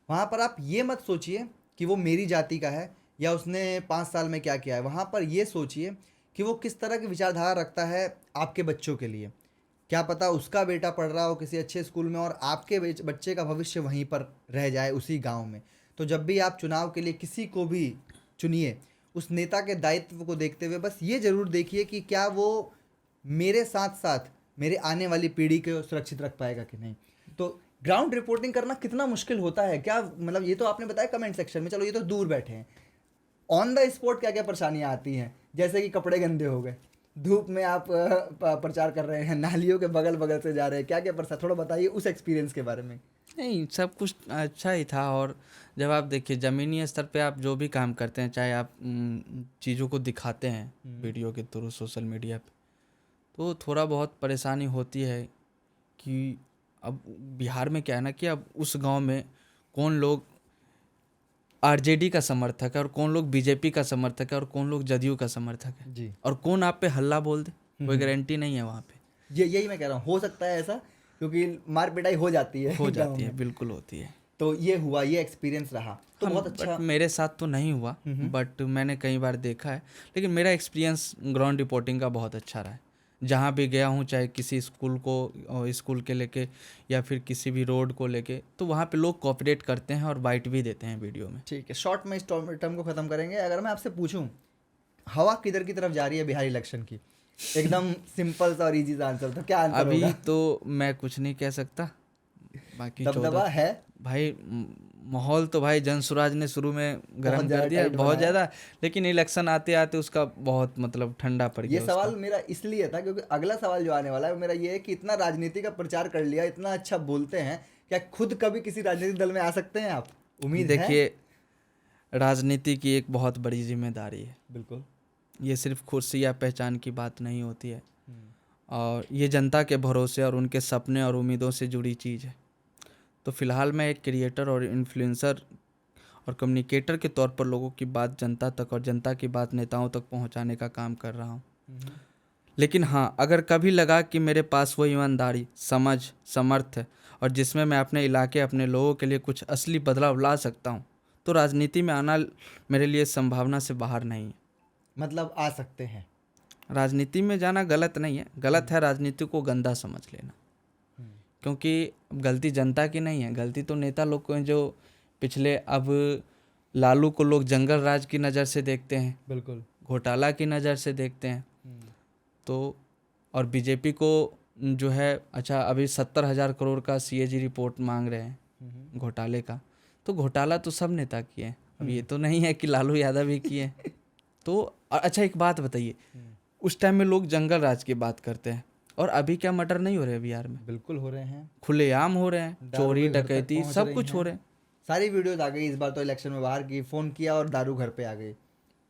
वहाँ पर आप ये मत सोचिए कि वो मेरी जाति का है या उसने 5 साल में क्या किया है। वहाँ पर ये सोचिए कि वो किस तरह की विचारधारा रखता है आपके बच्चों के लिए। क्या पता उसका बेटा पढ़ रहा हो किसी अच्छे स्कूल में और आपके बच्चे का भविष्य वहीं पर रह जाए, उसी गांव में। तो जब भी आप चुनाव के लिए किसी को भी चुनिए, उस नेता के दायित्व को देखते हुए बस ये ज़रूर देखिए कि क्या वो मेरे साथ साथ मेरे आने वाली पीढ़ी को सुरक्षित रख पाएगा कि नहीं। तो ग्राउंड रिपोर्टिंग करना कितना मुश्किल होता है, क्या मतलब, ये तो आपने बताया कमेंट सेक्शन में, चलो ये तो दूर बैठे हैं। ऑन द स्पॉट क्या क्या परेशानियाँ आती हैं, जैसे कि कपड़े गंदे हो गए, धूप में आप प्रचार कर रहे हैं, नालियों के बगल बगल से जा रहे हैं, क्या क्या परेशान, थोड़ा बताइए उस एक्सपीरियंस के बारे में। नहीं, सब कुछ अच्छा ही था। और जब आप देखिए ज़मीनी स्तर पे आप जो भी काम करते हैं, चाहे आप चीज़ों को दिखाते हैं वीडियो के थ्रू सोशल मीडिया पे, तो थोड़ा बहुत परेशानी होती है कि अब बिहार में क्या है ना कि अब उस गांव में कौन लोग आरजेडी का समर्थक है और कौन लोग बीजेपी का समर्थक है और कौन लोग जदयू का समर्थक है जी। और कौन आप पे हल्ला बोल दे, कोई गारंटी नहीं है वहाँ पे। यही मैं कह रहा हूँ, हो सकता है ऐसा, क्योंकि मार पिटाई हो जाती है बिल्कुल होती है। तो ये हुआ, ये एक्सपीरियंस रहा तो बहुत अच्छा। मेरे साथ तो नहीं हुआ, बट मैंने कई बार देखा है। लेकिन मेरा एक्सपीरियंस ग्राउंड रिपोर्टिंग का बहुत अच्छा रहा है। जहाँ भी गया हूँ, चाहे किसी स्कूल को स्कूल के लेके या फिर किसी भी रोड को लेके, तो वहाँ पे लोग कोऑपरेट करते हैं और बाइट भी देते हैं वीडियो में। ठीक है, शॉर्ट में इस टर्म को ख़त्म करेंगे। अगर मैं आपसे पूछूं हवा किधर की तरफ जा रही है बिहार इलेक्शन की, एकदम सिंपल सा और इजी सा आंसर, तो क्या आंसर अभी होगा? तो मैं कुछ नहीं कह सकता, बाकी दबदबा है, भाई माहौल तो भाई जनसुराज ने शुरू में गर्म ज़्यादा कर दिया टाइट बहुत बनाया। ज़्यादा, लेकिन इलेक्शन आते आते उसका बहुत मतलब ठंडा पड़ ये गया सवाल उसका। मेरा इसलिए था क्योंकि अगला सवाल जो आने वाला है वो मेरा ये है कि इतना राजनीति का प्रचार कर लिया, इतना अच्छा बोलते हैं, क्या खुद कभी किसी राजनीतिक दल में आ सकते हैं आप? उम्मीद है? देखिए, राजनीति की एक बहुत बड़ी जिम्मेदारी है। बिल्कुल। ये सिर्फ कुर्सी या पहचान की बात नहीं होती है, और ये जनता के भरोसे और उनके सपने और उम्मीदों से जुड़ी चीज़ है। तो फिलहाल मैं एक क्रिएटर और इन्फ्लुएंसर और कम्युनिकेटर के तौर पर लोगों की बात जनता तक और जनता की बात नेताओं तक पहुंचाने का काम कर रहा हूं। लेकिन हाँ, अगर कभी लगा कि मेरे पास वो ईमानदारी, समझ, समर्थ है और जिसमें मैं अपने इलाके, अपने लोगों के लिए कुछ असली बदलाव ला सकता हूँ, तो राजनीति में आना मेरे लिए संभावना से बाहर नहीं है। मतलब आ सकते हैं। राजनीति में जाना गलत नहीं है, गलत है राजनीति को गंदा समझ लेना, क्योंकि गलती जनता की नहीं है, गलती तो नेता लोग को है जो पिछले, अब लालू को लोग जंगल राज की नज़र से देखते हैं, बिल्कुल। घोटाला की नज़र से देखते हैं। तो और बीजेपी को जो है, अच्छा अभी 70,000 करोड़ का CAG रिपोर्ट मांग रहे हैं घोटाले का, तो घोटाला तो सब नेता किए हैं, अब ये तो नहीं है कि लालू यादव ही किए हैं। तो अच्छा एक बात बताइए, उस टाइम में लोग जंगल राज की बात करते हैं, और अभी क्या मर्डर नहीं हो रहे बिहार में? बिल्कुल हो रहे हैं, खुलेआम हो रहे हैं, दारू चोरी के घर तक डकैती पहुंच सब रही कुछ हो हैं। रहे हैं। सारी वीडियोस आ गई इस बार तो इलेक्शन में बाहर की, फोन किया और दारू घर पे आ गई।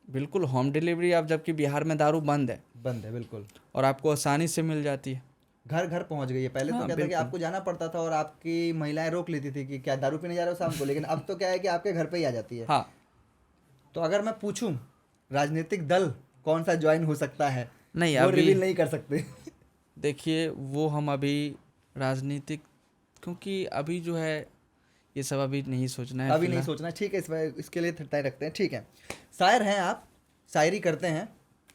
बिल्कुल होम डिलीवरी, अब जबकि बिहार में दारू बंद है बंद है, बिल्कुल। और आपको आसानी से मिल जाती है। घर घर पहुंच गई है। पहले तो हाँ, क्या था कि बिल्कुल। आपको जाना पड़ता था और आपकी महिलाएं रोक लेती थी कि क्या दारू पीने जा रहे हो शाम को, लेकिन अब तो क्या है कि आपके घर पे ही आ जाती है। हाँ, तो अगर मैं पूछूं राजनीतिक दल कौन सा ज्वाइन हो सकता है, नहीं वो अभी रिवील नहीं कर सकते। देखिए, वो हम अभी राजनीतिक, क्योंकि अभी जो है ये सब अभी नहीं सोचना है अभी नहीं फिलहाल। सोचना, ठीक है, इसके लिए तय रखते हैं। ठीक है, शायर हैं आप, शायरी करते हैं,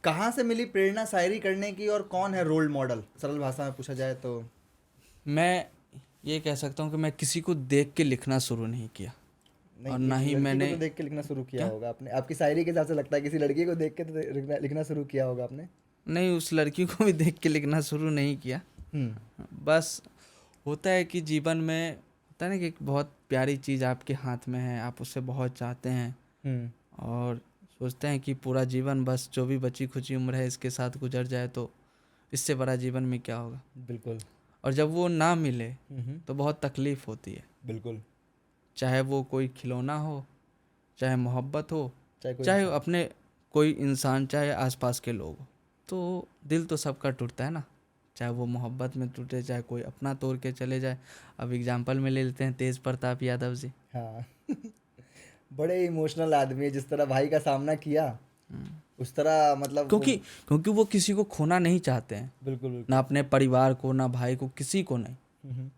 कहाँ से मिली प्रेरणा शायरी करने की और कौन है रोल मॉडल, सरल भाषा में पूछा जाए तो? मैं ये कह सकता हूँ कि मैं किसी को देख के लिखना शुरू नहीं किया, और ना एक ही लड़की मैंने, को तो देख के लिखना शुरू किया क्या? होगा आपने, आपकी शायरी के हिसाब से लगता है किसी लड़की को देख के तो लिखना शुरू किया होगा आपने। नहीं, उस लड़की को भी देख के लिखना शुरू नहीं किया। बस होता है कि जीवन में होता है ना कि एक बहुत प्यारी चीज़ आपके हाथ में है, आप उससे बहुत चाहते हैं और सोचते हैं कि पूरा जीवन बस जो भी बची खुची उम्र है इसके साथ गुजर जाए, तो इससे बड़ा जीवन में क्या होगा। बिल्कुल। और जब वो ना मिले तो बहुत तकलीफ़ होती है, बिल्कुल। चाहे वो कोई खिलौना हो, चाहे मोहब्बत हो, चाहे चाहे अपने कोई इंसान, चाहे आसपास के लोग हो, तो दिल तो सबका टूटता है ना, चाहे वो मोहब्बत में टूटे, चाहे कोई अपना तोड़ के चले जाए। अब एग्जाम्पल में ले लेते हैं तेज प्रताप यादव जी। हाँ। बड़े इमोशनल आदमी है, जिस तरह भाई का सामना किया उस तरह, मतलब क्योंकि वो किसी को खोना नहीं चाहते हैं, बिल्कुल ना अपने परिवार को, ना भाई को, किसी को नहीं।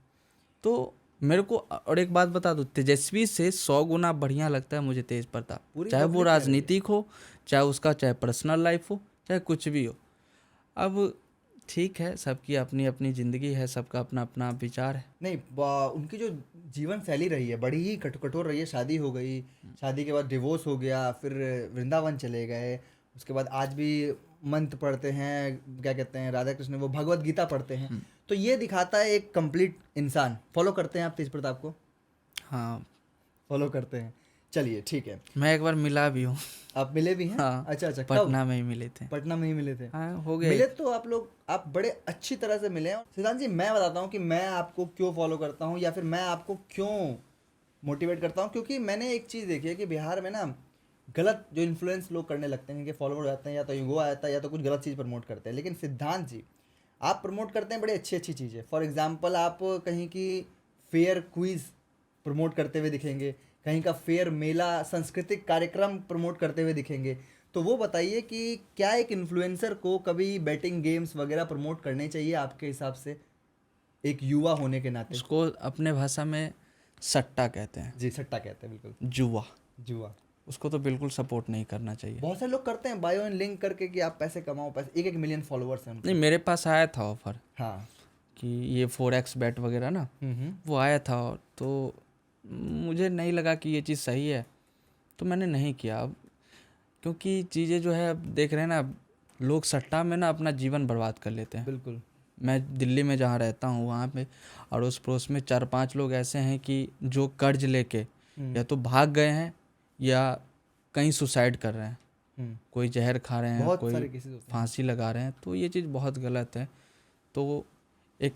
तो मेरे को और एक बात बता दूं, तेजस्वी से 100 गुना बढ़िया लगता है मुझे तेज प्रताप, चाहे वो राजनीतिक हो, चाहे उसका चाहे पर्सनल लाइफ हो, चाहे कुछ भी हो। अब ठीक है, सबकी अपनी अपनी ज़िंदगी है, सबका अपना अपना विचार है। नहीं, उनकी जो जीवन शैली रही है बड़ी ही कठोर रही है। शादी हो गई, शादी के बाद डिवोर्स हो गया, फिर वृंदावन चले गए, उसके बाद आज भी मंत्र पढ़ते हैं, क्या कहते हैं, राधा कृष्ण, वो भगवत गीता पढ़ते हैं। तो ये दिखाता है एक कंप्लीट इंसान। फॉलो करते हैं आप तेज प्रताप को? हाँ, फॉलो करते हैं, चलिए ठीक है। मैं एक बार मिला भी हूँ। आप मिले भी हैं? हाँ, अच्छा, पटना में ही मिले थे। पटना में ही मिले थे? हाँ, हो गए। मिले तो आप लोग, आप बड़े अच्छी तरह से मिले हैं। सिद्धांत जी, मैं बताता हूँ कि मैं आपको क्यों फॉलो करता हूँ या फिर मैं आपको क्यों मोटिवेट करता हूँ, क्योंकि मैंने एक चीज़ देखी है कि बिहार में ना गलत जो इन्फ्लुएंस लोग करने लगते हैं कि फॉलोवर हो जाते हैं, या तो ईगो आ जाता है या तो कुछ गलत चीज़ प्रमोट करते हैं। लेकिन सिद्धांत जी, आप प्रमोट करते हैं बड़ी अच्छी अच्छी चीज़ें। फॉर एग्जाम्पल, आप कहीं की फेयर क्विज प्रमोट करते हुए दिखेंगे, कहीं का फेयर मेला सांस्कृतिक कार्यक्रम प्रमोट करते हुए दिखेंगे। तो वो बताइए कि क्या एक इन्फ्लुएंसर को कभी बैटिंग गेम्स वगैरह प्रमोट करने चाहिए आपके हिसाब से, एक युवा होने के नाते? उसको अपने भाषा में सट्टा कहते हैं। जी, सट्टा कहते हैं, बिल्कुल। जुआ। जुआ। उसको तो बिल्कुल सपोर्ट नहीं करना चाहिए। बहुत सारे लोग करते हैं बायो इन लिंक करके कि आप पैसे कमाओ, पैसे 1-1 मिलियन फॉलोअर्स हैं उनके। नहीं, मेरे पास आया था ऑफर हाँ। कि ये 4x बेट वगैरह ना, वो आया था, तो मुझे नहीं लगा कि ये चीज़ सही है, तो मैंने नहीं किया। अब क्योंकि चीज़ें जो है, अब देख रहे हैं ना, अब लोग सट्टा में ना अपना जीवन बर्बाद कर लेते हैं। बिल्कुल। मैं दिल्ली में जहाँ रहता हूँ वहाँ पे अड़ोस पड़ोस में 4-5 लोग ऐसे हैं कि जो कर्ज लेके या तो भाग गए हैं या कहीं सुसाइड कर रहे हैं, कोई जहर खा रहे हैं, बहुत कोई सारे केसेस होते हैं। फांसी लगा रहे हैं। तो ये चीज़ बहुत गलत है। तो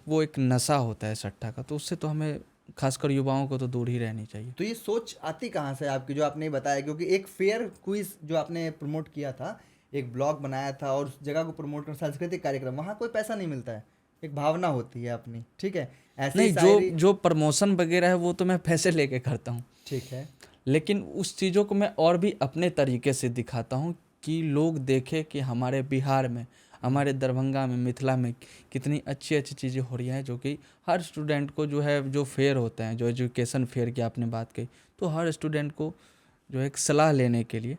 वो एक नशा होता है सट्टा का, तो उससे तो हमें खासकर युवाओं को तो दूर ही रहनी चाहिए। तो ये सोच आती कहाँ से आपकी, जो आपने बताया? क्योंकि एक फेयर क्विज जो आपने प्रमोट किया था, एक ब्लॉग बनाया था और उस जगह को प्रमोट कर, सांस्कृतिक कार्यक्रम, वहाँ कोई पैसा नहीं मिलता है, एक भावना होती है अपनी, ठीक है? ऐसे ही नहीं, शायरी। जो प्रमोशन वगैरह है वो तो मैं पैसे लेके करता हूँ, ठीक है। लेकिन उस चीज़ों को मैं और भी अपने तरीके से दिखाता हूँ कि लोग देखें कि हमारे बिहार में, हमारे दरभंगा में, मिथिला में कितनी अच्छी अच्छी चीज़ें हो रही हैं, जो कि हर स्टूडेंट को जो है, जो फेयर होते हैं, जो एजुकेशन फेयर की आपने बात कही, तो हर स्टूडेंट को जो है एक सलाह लेने के लिए,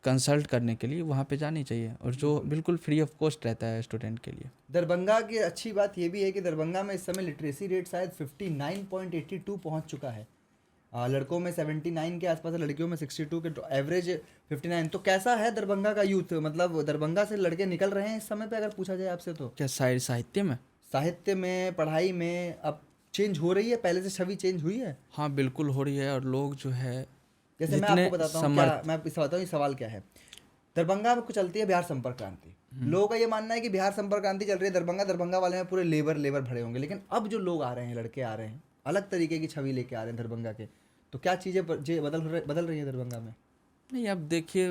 कंसल्ट करने के लिए वहाँ पे जानी चाहिए, और जो बिल्कुल फ्री ऑफ कॉस्ट रहता है स्टूडेंट के लिए। दरभंगा की अच्छी बात ये भी है कि दरभंगा में इस समय लिटरेसी रेट शायद 59.82 पहुंच चुका है। लड़कों में 79 के आसपास है, लड़कियों में 62 के, एवरेज 59। तो कैसा है दरभंगा का यूथ? मतलब दरभंगा से लड़के निकल रहे हैं इस समय पे, अगर पूछा जाए आपसे तो? क्या शायरी साहित्य में? साहित्य में, पढ़ाई में अब चेंज हो रही है, पहले से छवि चेंज हुई है? हाँ, बिल्कुल हो रही है। और लोग जो है, जैसे मैं आपको बताता हूँ क्या, मैं आपको बताता हूँ ये सवाल क्या है। दरभंगा में कुछ चलती है बिहार संपर्क क्रांति। लोगों का ये मानना है कि बिहार संपर्क क्रांति चल रही है दरभंगा, दरभंगा वाले में पूरे लेबर भरे होंगे, लेकिन अब जो लोग आ रहे हैं, लड़के आ रहे हैं, अलग तरीके की छवि लेके आ रहे हैं दरभंगा के। तो क्या चीज़ें बदल रही है दरभंगा में? नहीं, अब देखिए,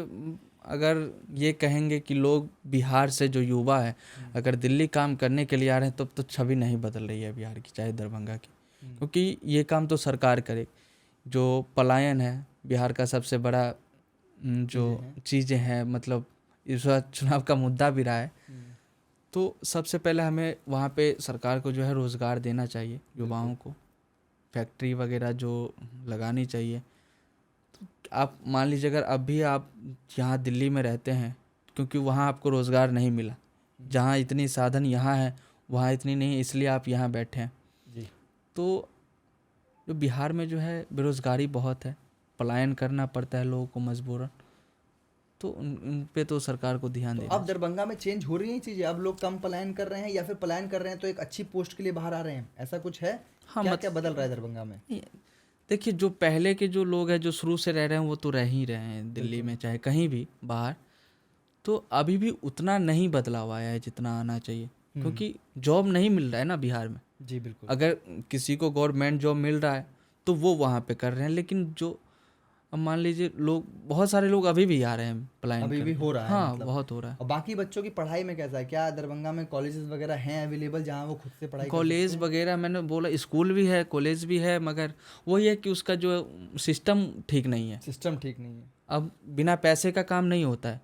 अगर ये कहेंगे कि लोग बिहार से जो युवा है अगर दिल्ली काम करने के लिए आ रहे हैं, तब तो छवि नहीं बदल रही है बिहार की, चाहे दरभंगा की, क्योंकि ये काम तो सरकार करे। जो पलायन है बिहार का सबसे बड़ा जो चीज़ें हैं, मतलब इस बार चुनाव का मुद्दा भी रहा है, तो सबसे पहले हमें वहाँ पे सरकार को जो है रोज़गार देना चाहिए युवाओं को, फैक्ट्री वगैरह जो लगानी चाहिए। तो आप मान लीजिए, अगर अभी आप यहाँ दिल्ली में रहते हैं, क्योंकि वहाँ आपको रोज़गार नहीं मिला, जहाँ इतनी साधन यहाँ है वहाँ इतनी नहीं, इसलिए आप यहाँ बैठे हैं। जी। तो जो बिहार में जो है बेरोज़गारी बहुत है, पलायन करना पड़ता है लोगों को मजबूरन, तो उन पे तो सरकार को ध्यान तो देना अब दरभंगा में चेंज हो रही हैं चीज़ें, अब लोग कम पलायन कर रहे हैं, या फिर पलायन कर रहे हैं तो एक अच्छी पोस्ट के लिए बाहर आ रहे हैं, ऐसा कुछ है? हाँ, क्या क्या बदल रहा है दरभंगा में? चाहिए। देखिए, जो पहले के जो लोग हैं, जो शुरू से रह रहे हैं, वो तो रह ही रहे हैं दिल्ली में, चाहे कहीं भी बाहर। तो अभी भी उतना नहीं बदलाव आया है जितना आना चाहिए, क्योंकि जॉब नहीं मिल रहा है ना बिहार में। जी बिल्कुल। अगर किसी को गवर्नमेंट जॉब मिल रहा है तो वो वहाँ पे कर रहे हैं, लेकिन जो अब मान लीजिए लोग, बहुत सारे लोग अभी भी आ रहे हैं पलायन अभी भी करके। हो रहा है हाँ, मतलब? बहुत हो रहा है। और बाकी बच्चों की पढ़ाई में कैसा है? क्या दरभंगा में कॉलेजेस वगैरह हैं अवेलेबल जहाँ वो खुद से पढ़ाई कर कॉलेज सकते हैं? वगैरह मैंने बोला, स्कूल भी है, कॉलेज भी है, मगर वही है कि उसका जो सिस्टम ठीक नहीं है। सिस्टम ठीक नहीं है। अब बिना पैसे का काम नहीं होता है।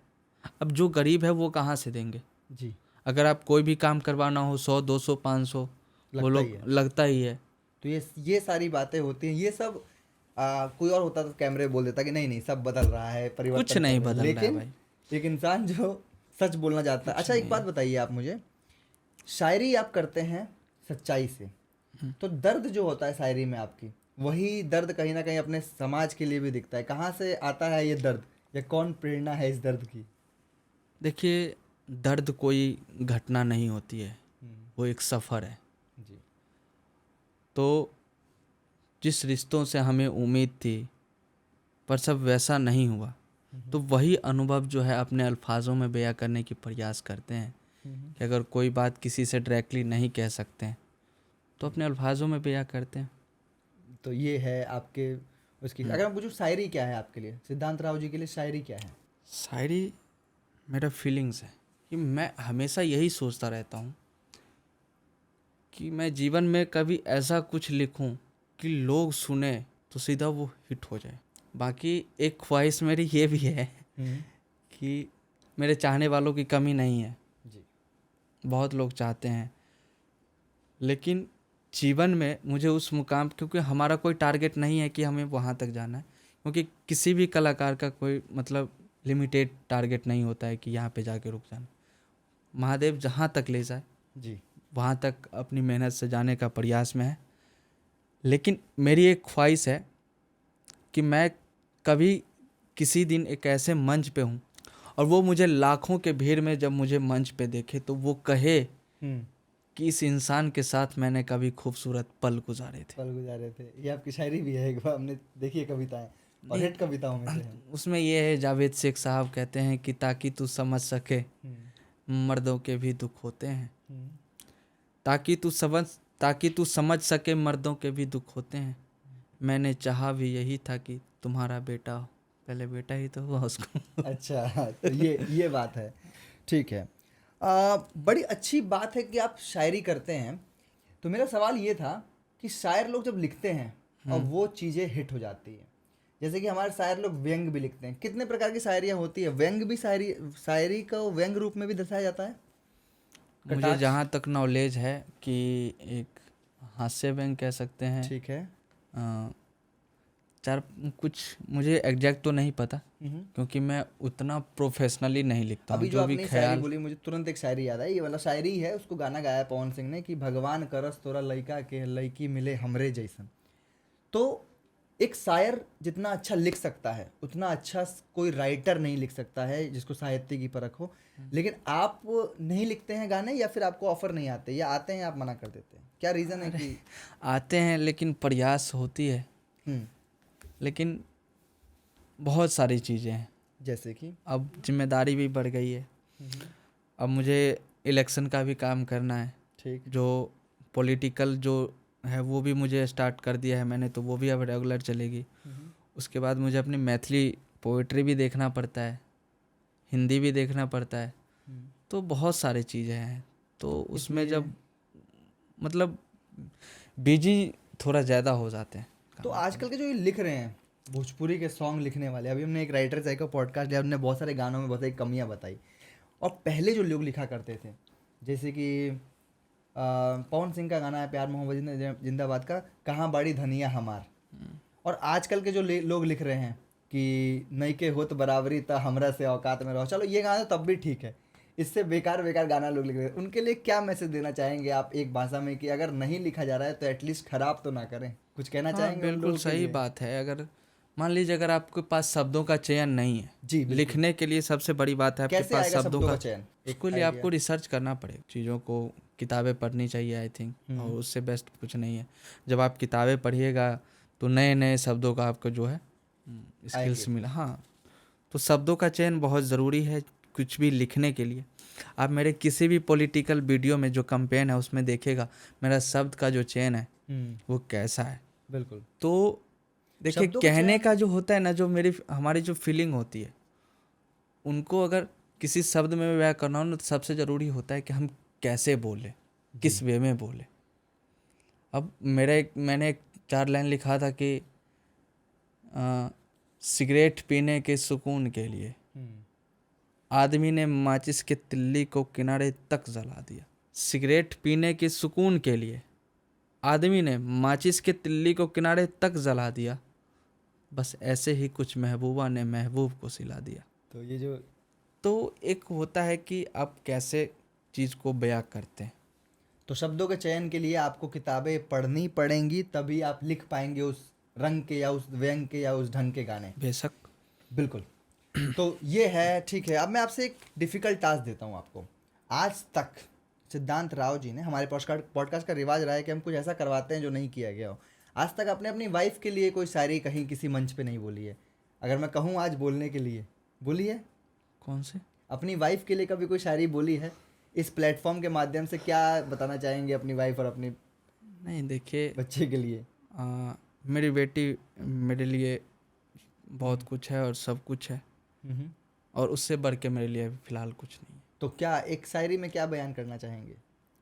अब जो गरीब है वो कहाँ से देंगे? जी। अगर आप कोई भी काम करवाना हो, 100, 200, 500, वो लगता ही लोग है। लगता ही है। तो ये सारी बातें होती हैं, ये सब कोई और होता तो कैमरे बोल देता कि नहीं नहीं सब बदल रहा है, परिवर्तन कुछ कर नहीं रहे हैं। बदल रहा है लेकिन भाई। एक इंसान जो सच बोलना चाहता है। अच्छा, एक बात बताइए आप मुझे, शायरी आप करते हैं सच्चाई से, तो दर्द जो होता है शायरी में आपकी, वही दर्द कहीं ना कहीं अपने समाज के लिए भी दिखता है। कहाँ से आता है ये दर्द, या कौन प्रेरणा है इस दर्द की? देखिए, दर्द कोई घटना नहीं होती है, वो एक सफ़र है। जी। तो जिस रिश्तों से हमें उम्मीद थी पर सब वैसा नहीं हुआ, तो वही अनुभव जो है अपने अल्फाजों में बयां करने की प्रयास करते हैं कि अगर कोई बात किसी से डायरेक्टली नहीं कह सकते हैं तो अपने अल्फाजों में बयां करते हैं। तो ये है आपके उसकी। अगर मैं पूछूं शायरी क्या है आपके लिए, सिद्धांत राव जी के लिए शायरी क्या है? शायरी मेरा फीलिंग्स है कि मैं हमेशा यही सोचता रहता हूँ कि मैं जीवन में कभी ऐसा कुछ लिखूं कि लोग सुने तो सीधा वो हिट हो जाए। बाकी एक ख्वाहिश मेरी ये भी है कि मेरे चाहने वालों की कमी नहीं है, जी। बहुत लोग चाहते हैं, लेकिन जीवन में मुझे उस मुकाम, क्योंकि हमारा कोई टारगेट नहीं है कि हमें वहाँ तक जाना है, क्योंकि किसी भी कलाकार का कोई मतलब लिमिटेड टारगेट नहीं होता है कि यहाँ पे जाके रुक जाना। महादेव जहाँ तक ले जाए जी। वहाँ तक अपनी मेहनत से जाने का प्रयास में है। लेकिन मेरी एक ख्वाहिश है कि मैं कभी किसी दिन एक ऐसे मंच पे हूँ और वो मुझे लाखों के भीड़ में जब मुझे मंच पे देखे तो वो कहे कि इस इंसान के साथ मैंने कभी खूबसूरत पल गुजारे थे। पल गुजारे थे, ये आपकी शायरी भी है, एक बार हमने देखी है कविताएं और नहीं, हिट कविताओं में से है। उसमें ये है, जावेद शेख साहब कहते हैं कि ताकि तू समझ सके मर्दों के भी दुख होते हैं, ताकि तू समझ सके मर्दों के भी दुख होते हैं। मैंने चाहा भी यही था कि तुम्हारा बेटा हो। पहले बेटा ही तो हुआ उसको। अच्छा, तो ये बात है, ठीक है। बड़ी अच्छी बात है कि आप शायरी करते हैं। तो मेरा सवाल ये था कि शायर लोग जब लिखते हैं और वो चीज़ें हिट हो जाती हैं, जैसे कि हमारे शायर लोग व्यंग भी लिखते हैं, कितने प्रकार की शायरियाँ होती है, व्यंग भी शायरी को व्यंग रूप में भी दर्शाया जाता है? मुझे कटाक्ष। जहाँ तक नॉलेज है कि एक हास्य व्यंग कह सकते हैं। ठीक है। चार कुछ, मुझे एग्जैक्ट तो नहीं पता क्योंकि मैं उतना प्रोफेशनली नहीं लिखता हूँ। अभी जो जो भी आपने शायरी ख्याल बोली मुझे तुरंत एक शायरी याद आई, ये वाला शायरी है, उसको गाना गाया पवन सिंह ने कि भगवान करस तोरा लइका के लइकी मिले हमरे जैसन। तो एक शायर जितना अच्छा लिख सकता है उतना अच्छा कोई राइटर नहीं लिख सकता है जिसको साहित्य की परख हो। लेकिन आप नहीं लिखते हैं गाने, या फिर आपको ऑफर नहीं आते, या आते हैं आप मना कर देते हैं, क्या रीज़न है कि? आते हैं लेकिन प्रयास होती है। लेकिन बहुत सारी चीज़ें हैं, जैसे कि अब जिम्मेदारी भी बढ़ गई है। अब मुझे इलेक्शन का भी काम करना है। ठीक। जो पॉलिटिकल जो है वो भी मुझे स्टार्ट कर दिया है मैंने, तो वो भी अब रेगुलर चलेगी। उसके बाद मुझे अपनी मैथिली पोइट्री भी देखना पड़ता है, हिंदी भी देखना पड़ता है। तो बहुत सारी चीज़ें हैं, तो उसमें जब मतलब बिजी थोड़ा ज़्यादा हो जाते हैं। तो आजकल के जो ये लिख रहे हैं भोजपुरी के सॉन्ग लिखने वाले, अभी हमने एक राइटर का पॉडकास्ट लिया, उन्होंने बहुत सारे गानों में बहुत सारी कमियां बताई। और पहले जो लोग लिखा करते थे, जैसे कि पवन सिंह का गाना है प्यार मोहब्बत जिंदाबाद का, कहाँ बड़ी धनिया हमार। और आजकल के जो लोग लिख रहे हैं कि नई के होत बराबरी त हमरा से औकात में रहो, चलो ये गाना तब भी ठीक है, इससे बेकार बेकार गाना लोग लिख रहे हैं। उनके लिए क्या मैसेज देना चाहेंगे आप एक भाषा में कि अगर नहीं लिखा जा रहा है तो एटलीस्ट खराब तो ना करें, कुछ कहना चाहेंगे? उन बिल्कुल लोगों के सही लिए? बात है। अगर मान लीजिए अगर आपके पास शब्दों का चयन नहीं है जी, बिल्कुल। लिखने के लिए सबसे बड़ी बात है आपके कैसे पास आएगा शब्दों का चयन? उसके लिए आपको रिसर्च करना पड़ेगा, चीज़ों को किताबें पढ़नी चाहिए आई थिंक, और उससे बेस्ट कुछ नहीं है। जब आप किताबें पढ़िएगा तो नए नए शब्दों का आपको जो है स्किल्स मिला। हाँ, तो शब्दों का चयन बहुत ज़रूरी है कुछ भी लिखने के लिए। आप मेरे किसी भी पॉलिटिकल वीडियो में जो कैंपेन है उसमें देखेगा मेरा शब्द का जो चयन है वो कैसा है। बिल्कुल। तो देखिए, कहने का जो होता है ना, जो हमारी जो फीलिंग होती है उनको अगर किसी शब्द में व्यक्त करना हो ना, तो सबसे ज़रूरी होता है कि हम कैसे बोले, किस वे में बोले। अब मैंने एक 4 लाइन लिखा था कि सिगरेट पीने के सुकून के लिए आदमी ने माचिस के तिल्ली को किनारे तक जला दिया। सिगरेट पीने के सुकून के लिए आदमी ने माचिस के तिल्ली को किनारे तक जला दिया, बस ऐसे ही कुछ महबूबा ने महबूब को सिला दिया। तो ये जो एक होता है कि आप कैसे चीज़ को बयां करते हैं। तो शब्दों के चयन के लिए आपको किताबें पढ़नी पड़ेंगी, तभी आप लिख पाएंगे उस रंग के या उस व्यंग के या उस ढंग के गाने। बेशक। बिल्कुल। तो ये है, ठीक है। अब मैं आपसे एक डिफ़िकल्ट टास्क देता हूँ आपको। आज तक सिद्धांत राव जी ने, हमारे पॉडकास्ट का रिवाज रहा है कि हम कुछ ऐसा करवाते हैं जो नहीं किया गया हो। आज तक आपने अपनी वाइफ के लिए कोई शायरी कहीं किसी मंच पे नहीं बोली है? अगर मैं कहूँ आज बोलने के लिए, बोली है? कौन से? अपनी वाइफ के लिए कभी कोई शायरी बोली है? इस प्लेटफॉर्म के माध्यम से क्या बताना चाहेंगे अपनी वाइफ और अपनी नहीं, देखिए, बच्चे के लिए? मेरी बेटी मेरे लिए बहुत कुछ है और सब कुछ है, और उससे बढ़ के मेरे लिए फ़िलहाल कुछ नहीं है। तो क्या एक शायरी में क्या बयान करना चाहेंगे?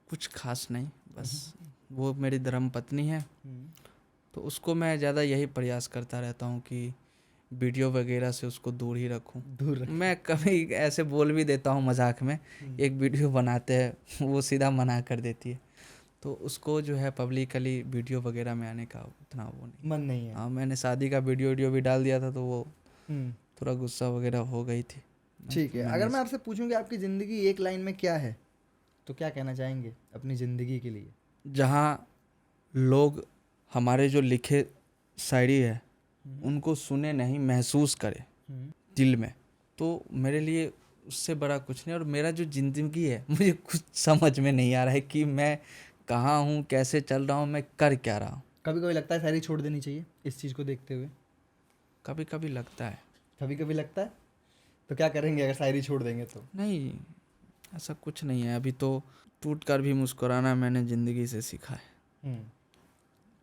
कुछ खास नहीं, बस वो मेरी धर्म पत्नी है, तो उसको मैं ज़्यादा यही प्रयास करता रहता हूँ कि वीडियो वगैरह से उसको दूर ही रखूँ। मैं कभी ऐसे बोल भी देता हूँ मजाक में, एक वीडियो बनाते हैं वो सीधा मना कर देती है, तो उसको जो है पब्लिकली वीडियो वगैरह में आने का उतना वो नहीं। मन नहीं है। हाँ, मैंने शादी का वीडियो भी डाल दिया था तो वो हम्म। थोड़ा गुस्सा वगैरह हो गई थी। ठीक है, मैंने अगर मैं आपसे पूछूं कि आपकी ज़िंदगी एक लाइन में क्या है, तो क्या कहना चाहेंगे अपनी ज़िंदगी के लिए? जहाँ लोग हमारे जो लिखे शायरी है उनको सुने नहीं, महसूस करे दिल में, तो मेरे लिए उससे बड़ा कुछ नहीं। और मेरा जो ज़िंदगी है मुझे कुछ समझ में नहीं आ रहा है कि मैं कहाँ हूँ, कैसे चल रहा हूँ, मैं कर क्या रहा हूँ। कभी कभी लगता है शायरी छोड़ देनी चाहिए इस चीज़ को देखते हुए? कभी कभी लगता है। कभी कभी लगता है। तो क्या करेंगे अगर शायरी छोड़ देंगे तो? नहीं, ऐसा कुछ नहीं है। अभी तो टूट कर भी मुस्कुराना मैंने ज़िंदगी से सीखा है। हम्म।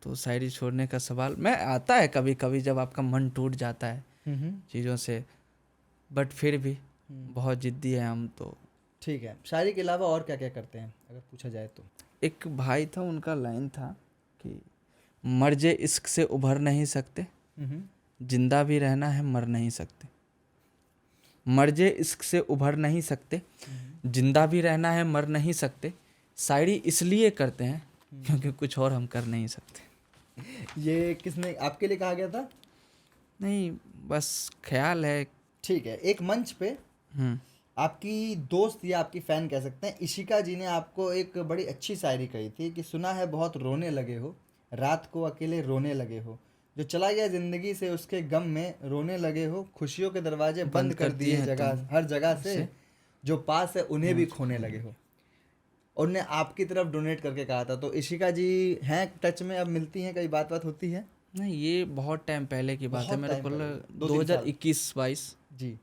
तो शायरी छोड़ने का सवाल मैं आता है कभी कभी जब आपका मन टूट जाता है हम्म। चीज़ों से, बट फिर भी बहुत ज़िद्दी है हम तो। ठीक है, शायरी के अलावा और क्या क्या करते हैं अगर पूछा जाए तो? एक भाई था, उनका लाइन था कि मर्जे इश्क से उभर नहीं सकते, जिंदा भी रहना है मर नहीं सकते। मर्जे इश्क से उभर नहीं सकते, जिंदा भी रहना है मर नहीं सकते। शायरी इसलिए करते हैं क्योंकि कुछ और हम कर नहीं सकते। ये किसने आपके लिए कहा गया था? नहीं, बस ख्याल है। ठीक है, एक मंच पे आपकी दोस्त या आपकी फ़ैन कह सकते हैं, इशिका जी ने आपको एक बड़ी अच्छी शायरी कही थी कि सुना है बहुत रोने लगे हो, रात को अकेले रोने लगे हो, जो चला गया ज़िंदगी से उसके गम में रोने लगे हो, खुशियों के दरवाजे बंद कर दिए हैं जगह तुम हर जगह से, जो पास है उन्हें भी हाँ, खोने लगे हो। और उन्हें आपकी तरफ डोनेट करके कहा था। तो इशिका जी हैं टच में, अब मिलती हैं, कई बात बात होती है? नहीं, ये बहुत टाइम पहले की बात है। बहुत मेरे टाइम को पहले, 2-3 साल। 2021-22 जी।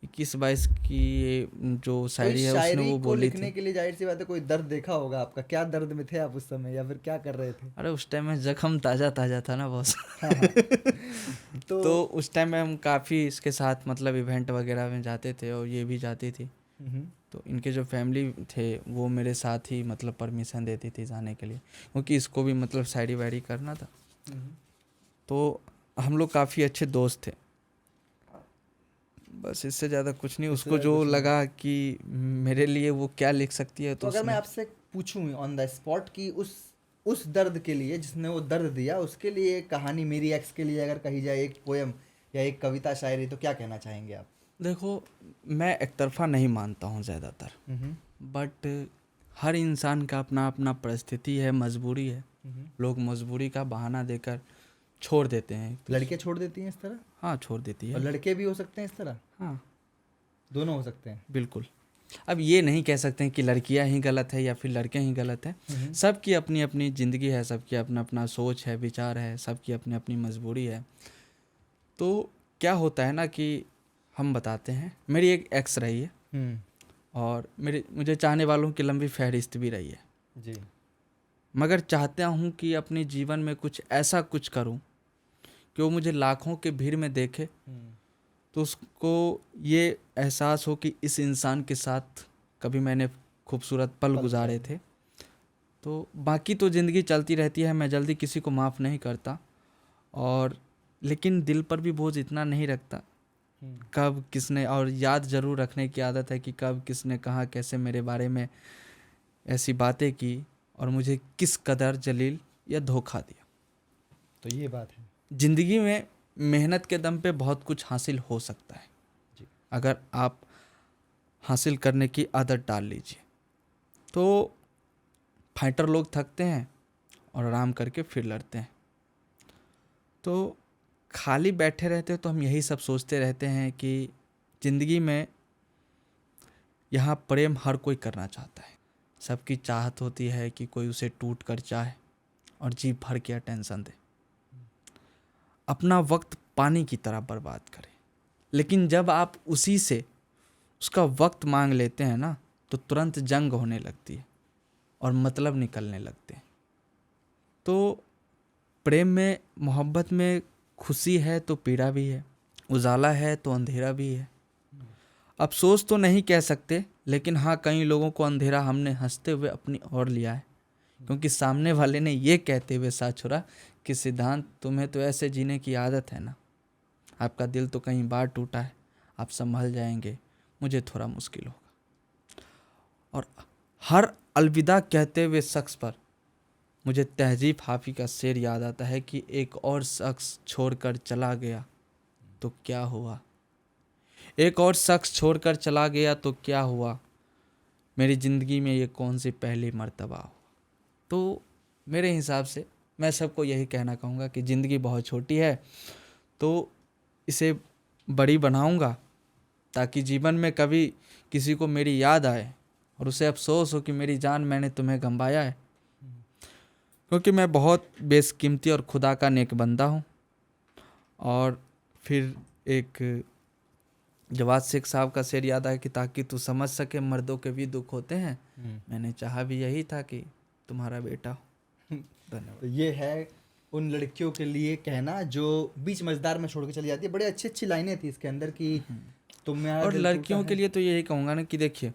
21-22 की ये जो तो शायरी इस है उसमें शायरी वो को बोली लिखने थी। के लिए जाहिर सी बात है कोई दर्द देखा होगा आपका। क्या दर्द में थे आप उस समय, या फिर क्या कर रहे थे? अरे उस टाइम में जख्म ताज़ा ताज़ा था ना बॉस। हाँ हाँ। तो तो उस टाइम में हम काफ़ी इसके साथ मतलब इवेंट वगैरह में जाते थे और ये भी जाती थी। तो इनके जो फैमिली थे वो मेरे साथ ही मतलब परमिशन देती थी जाने के लिए, क्योंकि इसको भी मतलब शायरी वायरी करना था। तो हम लोग काफ़ी अच्छे दोस्त थे। बस इससे ज़्यादा कुछ नहीं। इससे उसको ज़्यादा जो कुछ नहीं। लगा कि मेरे लिए वो क्या लिख सकती है तो तो अगर मैं उसने। आपसे पूछूं ऑन द स्पॉट कि उस दर्द के लिए, जिसने वो दर्द दिया, उसके लिए एक कहानी, मेरी एक्स के लिए अगर कही जाए, एक पोयम या एक कविता शायरी, तो क्या कहना चाहेंगे आप? देखो, मैं एक तरफा नहीं मानता हूँ ज़्यादातर, बट हर इंसान का अपना अपना परिस्थिति है, मजबूरी है। लोग मजबूरी का बहाना देकर छोड़ देते हैं। लड़के छोड़ देती हैं इस तरह, हाँ, छोड़ देती और है। लड़के भी हो सकते हैं इस तरह? हाँ, दोनों हो सकते हैं। बिल्कुल। अब ये नहीं कह सकते हैं कि लड़कियां ही गलत है या फिर लड़के ही गलत हैं। सबकी अपनी अपनी ज़िंदगी है, सबकी अपना अपना सोच है, विचार है, सबकी अपनी अपनी मजबूरी है। तो क्या होता है ना कि हम बताते हैं, मेरी एक एक्स रही है और मुझे चाहने वालों की लंबी फहरिस्त भी रही है जी। मगर चाहता हूँ कि अपने जीवन में कुछ ऐसा कुछ करूँ कि वो मुझे लाखों के भीड़ में देखे तो उसको ये एहसास हो कि इस इंसान के साथ कभी मैंने खूबसूरत पल गुजारे थे। तो बाकी तो ज़िंदगी चलती रहती है, मैं जल्दी किसी को माफ़ नहीं करता, और लेकिन दिल पर भी बोझ इतना नहीं रखता कब किसने, और याद ज़रूर रखने की आदत है कि कब किसने कहाँ कैसे मेरे बारे में ऐसी बातें की और मुझे किस कदर जलील या धोखा दिया। तो ये बात है। ज़िंदगी में मेहनत के दम पे बहुत कुछ हासिल हो सकता है जी। अगर आप हासिल करने की आदत डाल लीजिए। तो फाइटर लोग थकते हैं और आराम करके फिर लड़ते हैं। तो खाली बैठे रहते तो हम यही सब सोचते रहते हैं कि ज़िंदगी में यहाँ प्रेम हर कोई करना चाहता है। सबकी चाहत होती है कि कोई उसे टूट कर चाहे और जी भर के अटेंशन दे, अपना वक्त पानी की तरह बर्बाद करे। लेकिन जब आप उसी से उसका वक्त मांग लेते हैं ना, तो तुरंत जंग होने लगती है और मतलब निकलने लगते हैं। तो प्रेम में, मोहब्बत में खुशी है तो पीड़ा भी है, उजाला है तो अंधेरा भी है। अफसोस तो नहीं कह सकते, लेकिन हाँ, कई लोगों को अंधेरा हमने हंसते हुए अपनी ओर लिया है, क्योंकि सामने वाले ने ये कहते हुए साथ छोड़ा कि सिद्धांत, तुम्हें तो ऐसे जीने की आदत है ना, आपका दिल तो कहीं बार टूटा है, आप संभल जाएंगे, मुझे थोड़ा मुश्किल होगा। और हर अलविदा कहते हुए शख्स पर मुझे तहजीब हाफी का शेर याद आता है कि एक और शख्स छोड़कर चला गया तो क्या हुआ, एक और शख्स छोड़कर चला गया तो क्या हुआ, मेरी ज़िंदगी में ये कौन सी पहली मर्तबा हुआ। तो मेरे हिसाब से मैं सबको यही कहना कहूँगा कि ज़िंदगी बहुत छोटी है, तो इसे बड़ी बनाऊँगा ताकि जीवन में कभी किसी को मेरी याद आए और उसे अफसोस हो कि मेरी जान मैंने तुम्हें गंवाया है, क्योंकि मैं बहुत बेशकीमती और खुदा का नेक बंदा हूँ। और फिर एक जवाद शेख साहब का शेर याद आया कि ताकि तू समझ सके मर्दों के भी दुख होते हैं, मैंने चाहा भी यही था कि तुम्हारा बेटा हो। धन्यवाद। तो ये है उन लड़कियों के लिए कहना जो बीच मझदार में छोड़ के चली जाती है। बड़ी अच्छी अच्छी लाइनें थी इसके अंदर कि तुम्हारा और दिल लड़कियों टूटा के है। लिए तो यही कहूँगा ना कि देखिए,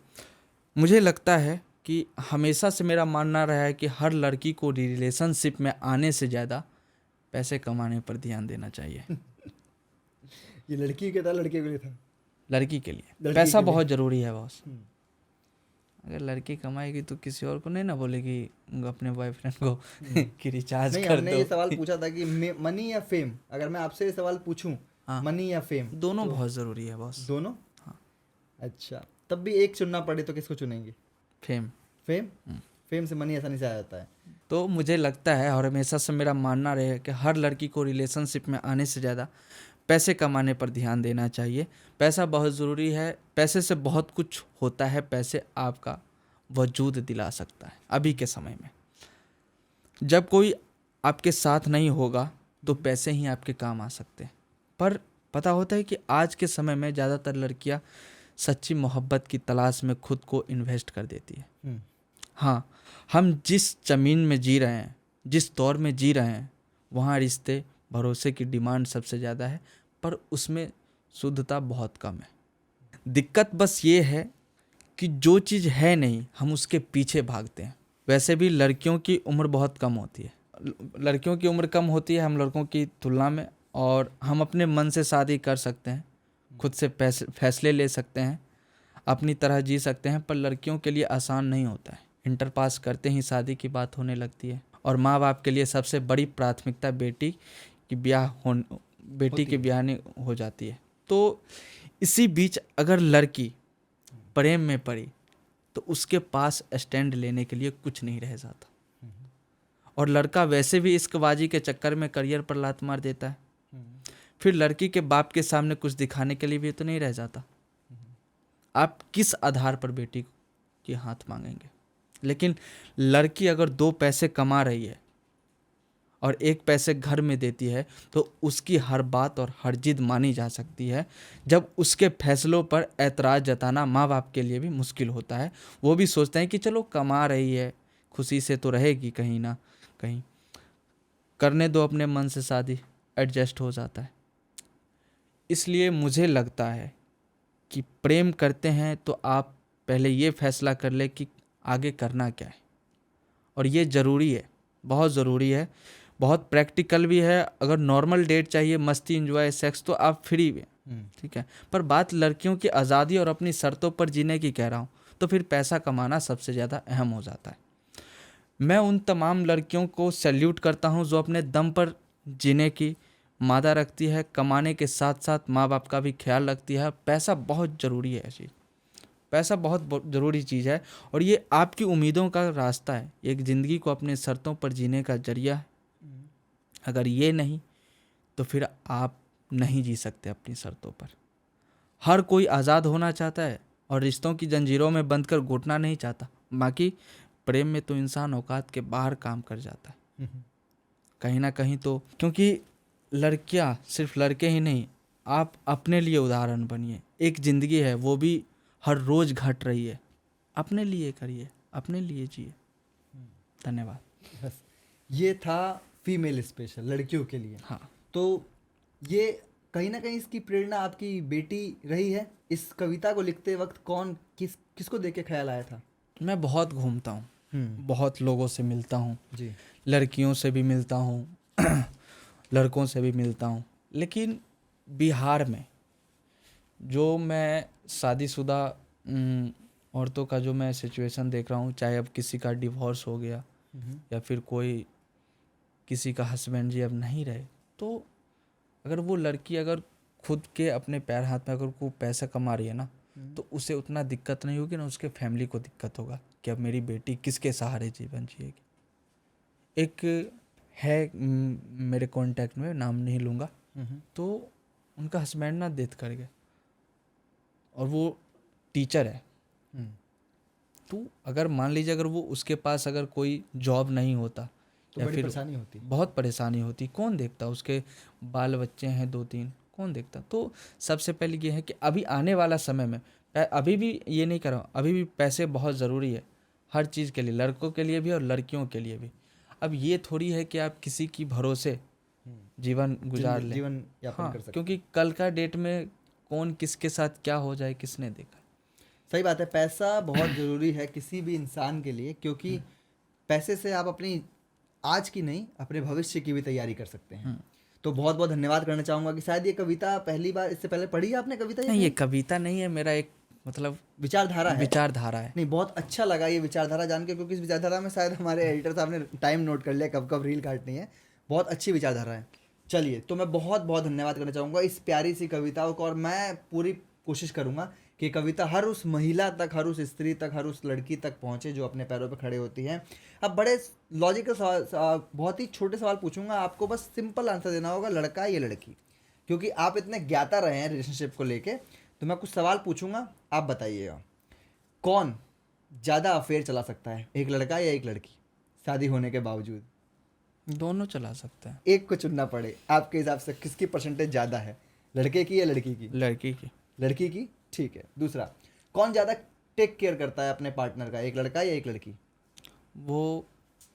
मुझे लगता है कि हमेशा से मेरा मानना रहा है कि हर लड़की को रिलेशनशिप में आने से ज़्यादा पैसे कमाने पर ध्यान देना चाहिए। ये लड़की के था, लड़के के लिए था? लड़की के लिए लड़की पैसा के लिए। बहुत ज़रूरी है बॉस। हम्म। अगर लड़की कमाएगी तो किसी और को नहीं ना बोलेगी अपने बॉयफ्रेंड को कि रिचार्ज नहीं, कर हमने दो। ये सवाल पूछा था कि मनी या फेम। अगर मैं आपसे ये सवाल पूछूं, हाँ। मनी या फेम, दोनों तो बहुत ज़रूरी है बॉस। दोनों। हाँ। अच्छा, तब भी एक चुनना पड़े तो किसको चुनेंगे? फेम। फेम। फेम से मनी आसानी से आ जाता है। तो मुझे लगता है और हमेशा से मेरा मानना रहा है कि हर लड़की को रिलेशनशिप में आने से ज़्यादा पैसे कमाने पर ध्यान देना चाहिए। पैसा बहुत ज़रूरी है, पैसे से बहुत कुछ होता है, पैसे आपका वजूद दिला सकता है। अभी के समय में जब कोई आपके साथ नहीं होगा तो पैसे ही आपके काम आ सकते हैं, पर पता होता है कि आज के समय में ज़्यादातर लड़कियां सच्ची मोहब्बत की तलाश में खुद को इन्वेस्ट कर देती है। हाँ, हम जिस ज़मीन में जी रहे हैं, जिस दौर में जी रहे हैं, वहाँ रिश्ते भरोसे की डिमांड सबसे ज़्यादा है, पर उसमें शुद्धता बहुत कम है। दिक्कत बस ये है कि जो चीज़ है नहीं हम उसके पीछे भागते हैं। वैसे भी लड़कियों की उम्र बहुत कम होती है, लड़कियों की उम्र कम होती है हम लड़कों की तुलना में, और हम अपने मन से शादी कर सकते हैं, खुद से फैसले ले सकते हैं, अपनी तरह जी सकते हैं। पर लड़कियों के लिए आसान नहीं होता है। इंटर पास करते ही शादी की बात होने लगती है और माँ बाप के लिए सबसे बड़ी प्राथमिकता बेटी की ब्याह हो जाती है। तो इसी बीच अगर लड़की प्रेम में पड़ी तो उसके पास स्टैंड लेने के लिए कुछ नहीं रह जाता, और लड़का वैसे भी इश्कबाजी के चक्कर में करियर पर लात मार देता है। फिर लड़की के बाप के सामने कुछ दिखाने के लिए भी तो नहीं रह जाता। आप किस आधार पर बेटी की हाथ मांगेंगे? लेकिन लड़की अगर 2 पैसे कमा रही है और 1 पैसे घर में देती है तो उसकी हर बात और हर जिद मानी जा सकती है। जब उसके फैसलों पर ऐतराज़ जताना माँ बाप के लिए भी मुश्किल होता है। वो भी सोचते हैं कि चलो कमा रही है, खुशी से तो रहेगी कहीं ना कहीं, करने दो अपने मन से शादी, एडजस्ट हो जाता है। इसलिए मुझे लगता है कि प्रेम करते हैं तो आप पहले ये फैसला कर ले कि आगे करना क्या है, और ये ज़रूरी है, बहुत ज़रूरी है, बहुत प्रैक्टिकल भी है। अगर नॉर्मल डेट चाहिए, मस्ती, एंजॉय, सेक्स, तो आप फ्री में, ठीक है। पर बात लड़कियों की आज़ादी और अपनी शर्तों पर जीने की कह रहा हूँ, तो फिर पैसा कमाना सबसे ज़्यादा अहम हो जाता है। मैं उन तमाम लड़कियों को सैल्यूट करता हूँ जो अपने दम पर जीने की मादा रखती है, कमाने के साथ साथ माँ बाप का भी ख्याल रखती है। पैसा बहुत ज़रूरी है चीज़, पैसा बहुत ज़रूरी चीज़ है, और ये आपकी उम्मीदों का रास्ता है, एक ज़िंदगी को अपने शर्तों पर जीने का जरिया है। अगर ये नहीं तो फिर आप नहीं जी सकते अपनी शर्तों पर। हर कोई आज़ाद होना चाहता है और रिश्तों की जंजीरों में बंद कर घुटना नहीं चाहता। बाकी प्रेम में तो इंसान औकात के बाहर काम कर जाता है कहीं ना कहीं। तो क्योंकि लड़कियां सिर्फ लड़के ही नहीं, आप अपने लिए उदाहरण बनिए। एक ज़िंदगी है, वो भी हर रोज़ घट रही है, अपने लिए करिए, अपने लिए जिए। धन्यवाद। बस ये था फीमेल स्पेशल, लड़कियों के लिए। हाँ, तो ये कहीं ना कहीं इसकी प्रेरणा आपकी बेटी रही है। इस कविता को लिखते वक्त किसको देख के ख्याल आया था? मैं बहुत घूमता हूँ, बहुत लोगों से मिलता हूँ जी। लड़कियों से भी मिलता हूँ लड़कों से भी मिलता हूँ, लेकिन बिहार में जो मैं शादीशुदा औरतों का जो मैं सिचुएशन देख रहा हूँ, चाहे अब किसी का डिवोर्स हो गया या फिर कोई किसी का हस्बैंड जी अब नहीं रहे, तो अगर वो लड़की अगर खुद के अपने पैर हाथ में अगर वो पैसा कमा रही है ना, तो उसे उतना दिक्कत नहीं होगी ना उसके फैमिली को दिक्कत होगा कि अब मेरी बेटी किसके सहारे जीवन जिएगी। एक है मेरे कांटेक्ट में, नाम नहीं लूँगा, तो उनका हस्बैंड ना डेथ कर गया और वो टीचर है। तो अगर मान लीजिए अगर वो उसके पास अगर कोई जॉब नहीं होता तो या बड़ी फिर परेशानी होती। बहुत परेशानी होती, कौन देखता, उसके बाल बच्चे हैं 2-3, कौन देखता। तो सबसे पहले ये है कि अभी आने वाला समय में अभी भी ये नहीं कर रहा हूँ, अभी भी पैसे बहुत ज़रूरी है हर चीज़ के लिए, लड़कों के लिए भी और लड़कियों के लिए भी। अब ये थोड़ी है कि आप किसी की भरोसे जीवन गुजार लें। जीवन यापन हाँ, कर सकते। क्योंकि कल का डेट में कौन किसके साथ क्या हो जाए किसने देखा। सही बात है, पैसा बहुत ज़रूरी है किसी भी इंसान के लिए, क्योंकि पैसे से आप अपनी आज की नहीं अपने भविष्य की भी तैयारी कर सकते हैं। तो बहुत बहुत धन्यवाद करना चाहूँगा कि शायद ये कविता पहली बार, इससे पहले पढ़ी है आपने कविता? नहीं, ये कविता नहीं है, मेरा एक मतलब विचारधारा है। विचारधारा है। नहीं, बहुत अच्छा लगा ये विचारधारा जान के, क्योंकि इस विचारधारा में शायद हमारे एडिटर साहब ने टाइम नोट कर लिया कब कब रील काटनी है। बहुत अच्छी विचारधारा है। चलिए, तो मैं बहुत बहुत धन्यवाद करना चाहूँगा इस प्यारी सी कविताओं को, और मैं पूरी कोशिश करूँगा कि कविता हर उस महिला तक, हर उस स्त्री तक, हर उस लड़की तक पहुँचे जो अपने पैरों पर खड़े होती हैं। अब बड़े लॉजिकल सवाल, बहुत ही छोटे सवाल पूछूंगा, आपको बस सिंपल आंसर देना होगा, लड़का या लड़की, क्योंकि आप इतने ज्ञाता रहे हैं रिलेशनशिप को लेके। तो मैं कुछ सवाल पूछूंगा, आप बताइएगा कौन ज़्यादा अफेयर चला सकता है, एक लड़का या एक लड़की, शादी होने के बावजूद? दोनों चला सकता है। एक को चुनना पड़े, आपके हिसाब से किसकी परसेंटेज ज़्यादा है, लड़के की या लड़की की? लड़की की। लड़की की, ठीक है। दूसरा, कौन ज़्यादा टेक केयर करता है अपने पार्टनर का, एक लड़का या एक लड़की? वो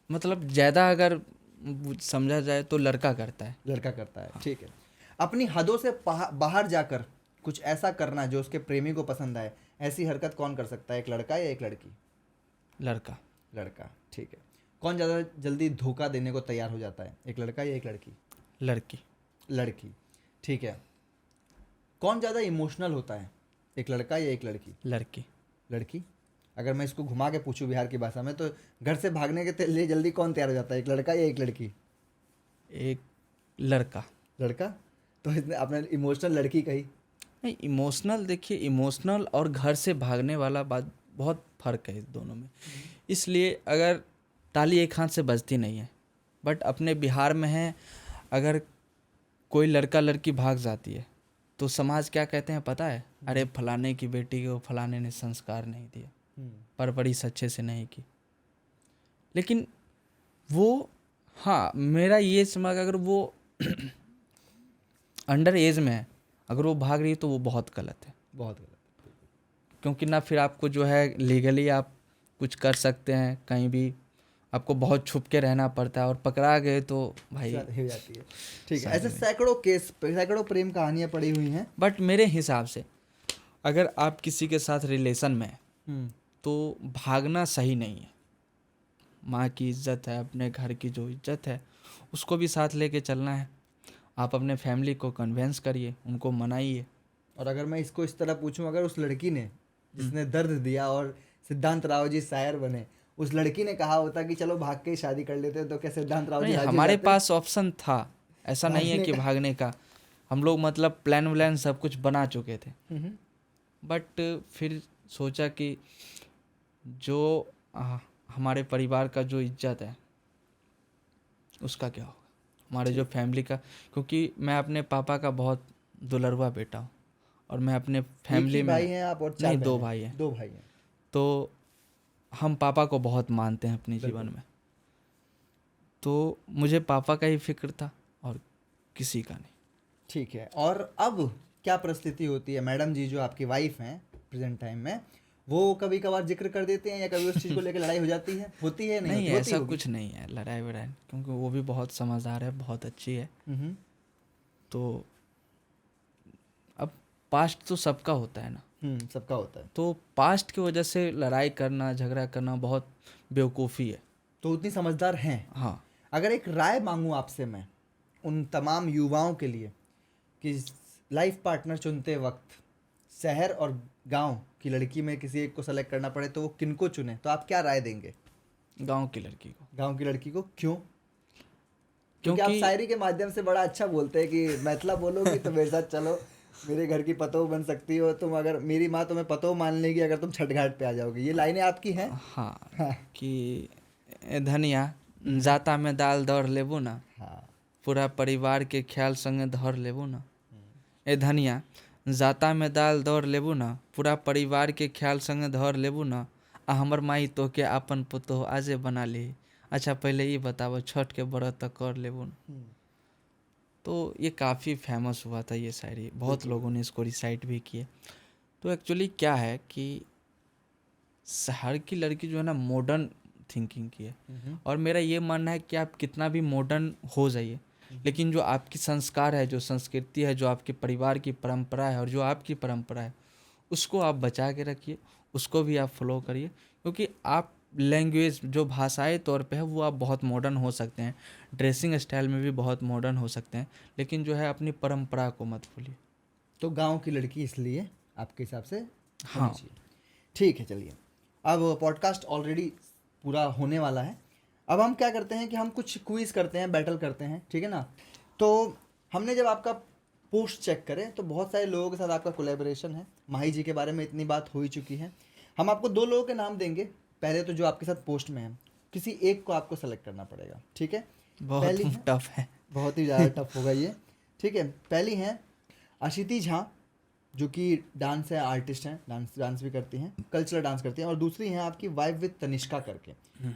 मतलब ज़्यादा अगर समझा जाए तो लड़का करता है। लड़का करता है, ठीक है। अपनी हदों से बाहर जाकर कुछ ऐसा करना जो उसके प्रेमी को पसंद आए, ऐसी हरकत कौन कर सकता है, एक लड़का या एक लड़की? लड़का। लड़का, ठीक है। कौन ज़्यादा जल्दी धोखा देने को तैयार हो जाता है, एक लड़का या एक लड़की? लड़की। लड़की, ठीक है। कौन ज़्यादा इमोशनल होता है, एक लड़का या एक लड़की? लड़की। लड़की। अगर मैं इसको घुमा के पूछूं बिहार की भाषा में, तो घर से भागने के लिए जल्दी कौन तैयार हो जाता है, एक लड़का या एक लड़की? एक लड़का। लड़का। तो इसने आपने इमोशनल लड़की कही। नहीं, इमोशनल देखिए, इमोशनल और घर से भागने वाला बात बहुत फ़र्क है इस दोनों में। इसलिए अगर ताली एक हाथ से बजती नहीं है, बट अपने बिहार में है, अगर कोई लड़का लड़की भाग जाती है तो समाज क्या कहते हैं पता है? अरे फलाने की बेटी को फलाने ने संस्कार नहीं दिया, परवरिश अच्छे से नहीं की। लेकिन वो, हाँ, मेरा ये समझ, अगर वो अंडर एज में है, अगर वो भाग रही है तो वो बहुत गलत है। बहुत गलत। क्योंकि ना फिर आपको जो है लीगली आप कुछ कर सकते हैं, कहीं भी आपको बहुत छुप के रहना पड़ता है, और पकड़ा गए तो भाई शादी हो जाती है। ठीक है, ऐसे सैकड़ों केस, सैकड़ों प्रेम कहानियां पड़ी हुई हैं। बट मेरे हिसाब से अगर आप किसी के साथ रिलेशन में हैं तो भागना सही नहीं है। माँ की इज्जत है, अपने घर की जो इज्जत है उसको भी साथ लेके चलना है। आप अपने फैमिली को कन्वेंस करिए, उनको मनाइए। और अगर मैं इसको इस तरह पूछूं, अगर उस लड़की ने जिसने दर्द दिया और सिद्धांत राव जी शायर बने, उस लड़की ने कहा होता कि चलो भाग के ही शादी कर लेते, तो क्या सिद्धांत राव जी नहीं, राजी हमारे रहते? पास ऑप्शन था, ऐसा नहीं है कि भागने का। हम लोग मतलब प्लान व्लान सब कुछ बना चुके थे, बट फिर सोचा कि जो हमारे परिवार का जो इज्जत है उसका क्या होगा, हमारे जो फैमिली का, क्योंकि मैं अपने पापा का बहुत दुलरवा बेटा हूँ, और मैं अपने फैमिली एक ही में, भाई हैं आप और चार नहीं, बहन दो हैं? भाई हैं। दो भाई हैं। तो हम पापा को बहुत मानते हैं अपने जीवन में, तो मुझे पापा का ही फिक्र था और किसी का नहीं। ठीक है। और अब क्या परिस्थिति होती है, मैडम जी जो आपकी वाइफ हैं प्रेजेंट टाइम में, वो कभी कभार जिक्र कर देते हैं या कभी उस चीज़ को लेकर लड़ाई हो जाती है, होती है नहीं नहीं, होती? ऐसा होती कुछ नहीं है लड़ाई वड़ाई, क्योंकि वो भी बहुत समझदार है, बहुत अच्छी है। तो अब पास्ट तो सबका होता है ना, सबका होता है। तो पास्ट की वजह से लड़ाई करना, झगड़ा करना बहुत बेवकूफ़ी है। तो उतनी समझदार हैं। हाँ। अगर एक राय मांगूं आपसे मैं उन तमाम युवाओं के लिए कि लाइफ पार्टनर चुनते वक्त शहर और गांव की लड़की में किसी एक को सेलेक्ट करना पड़े, तो वो किनको चुने, तो आप क्या राय देंगे? गांव की लड़की को। गांव की लड़की को क्यों? क्योंकि आप शायरी के माध्यम से बड़ा अच्छा बोलते हैं कि मैथिला बोलोगी तो मेरे साथ चलो, मेरे घर की पतोह बन सकती हो तुम, अगर मेरी माँ तुम्हें पतोह मान लेगी अगर तुम छठ घाट पे आ जाओगे। ये लाइनें आपकी हैं? हाँ, हाँ। कि ए धनिया जाता में दाल दौड़ लेबू ना, हाँ। पूरा परिवार के ख्याल संगे धर लेबू ना। ए धनिया जाता में दाल दौड़ लेबू ना, पूरा परिवार के ख्याल संगे धर लेबू ना, आ हमर माई तोहके आपन पुतोह आजे बना ली। अच्छा पहले ये बताओ छठ के व्रत तक कर लेबू ना। तो ये काफ़ी फेमस हुआ था ये शायरी, बहुत लोगों ने इसको रिसाइट भी किए। तो एक्चुअली क्या है कि शहर की लड़की जो है ना मॉडर्न थिंकिंग की है, और मेरा ये मानना है कि आप कितना भी मॉडर्न हो जाइए, लेकिन जो आपकी संस्कार है, जो संस्कृति है, जो आपके परिवार की परंपरा है और जो आपकी परंपरा है, उसको आप बचा के रखिए, उसको भी आप फॉलो करिए। क्योंकि आप लैंग्वेज जो भाषाई तौर पे है वो आप बहुत मॉडर्न हो सकते हैं, ड्रेसिंग स्टाइल में भी बहुत मॉडर्न हो सकते हैं, लेकिन जो है अपनी परंपरा को मत भूलिए। तो गांव की लड़की इसलिए आपके हिसाब से होनी हाँ। चाहिए। ठीक है, चलिए अब पॉडकास्ट ऑलरेडी पूरा होने वाला है। अब हम क्या करते हैं कि हम कुछ क्विज करते हैं, बैटल करते हैं, ठीक है ना। तो हमने जब आपका पोस्ट चेक करें तो बहुत सारे लोगों के साथ आपका कोलैबोरेशन है। माही जी के बारे में इतनी बात हो ही चुकी है। हम आपको 2 लोगों के नाम देंगे, पहले तो जो आपके साथ पोस्ट में है, किसी एक को आपको सेलेक्ट करना पड़ेगा, ठीक है। बहुत पहली है, टफ है। बहुत ही ज़्यादा टफ होगा ये, ठीक है। पहली हैं आशिति झा, जो कि डांस है, आर्टिस्ट हैं, डांस भी करती हैं, कल्चरल डांस करती हैं। और दूसरी हैं आपकी वाइब विद तनिष्का करके,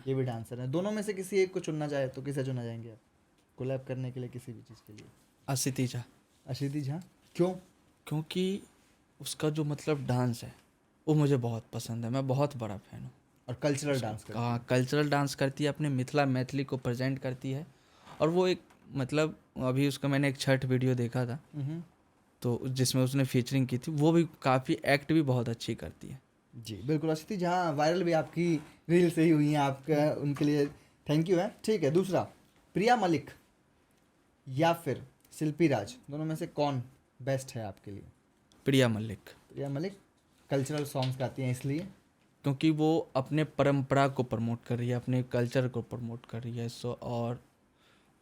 ये भी डांसर हैं। दोनों में से किसी एक को चुनना चाहे तो किसे चुना जाएंगे आप कोलैब करने के लिए, किसी भी चीज़ के लिए? आशिति झा। आशिति झा क्यों? क्योंकि उसका जो मतलब डांस है वो मुझे बहुत पसंद है, मैं बहुत बड़ा फैन हूँ। और कल्चरल डांस करती हाँ, कल्चरल डांस करती है, अपने मिथिला मैथिली को प्रेजेंट करती है। और वो एक मतलब अभी उसका मैंने एक छठ वीडियो देखा था, है। तो जिसमें उसने फीचरिंग की थी, वो भी काफ़ी एक्ट भी बहुत अच्छी करती है। जी बिल्कुल, आशिति झा वायरल भी आपकी रील से ही हुई हैं, आपका उनके लिए थैंक यू है। ठीक है, दूसरा प्रिया मलिक या फिर शिल्पी राज, दोनों में से कौन बेस्ट है आपके लिए? प्रिया मलिक। प्रिया मलिक कल्चरल सॉन्ग्स गाती हैं इसलिए? क्योंकि वो अपने परंपरा को प्रमोट कर रही है, अपने कल्चर को प्रमोट कर रही है। सो और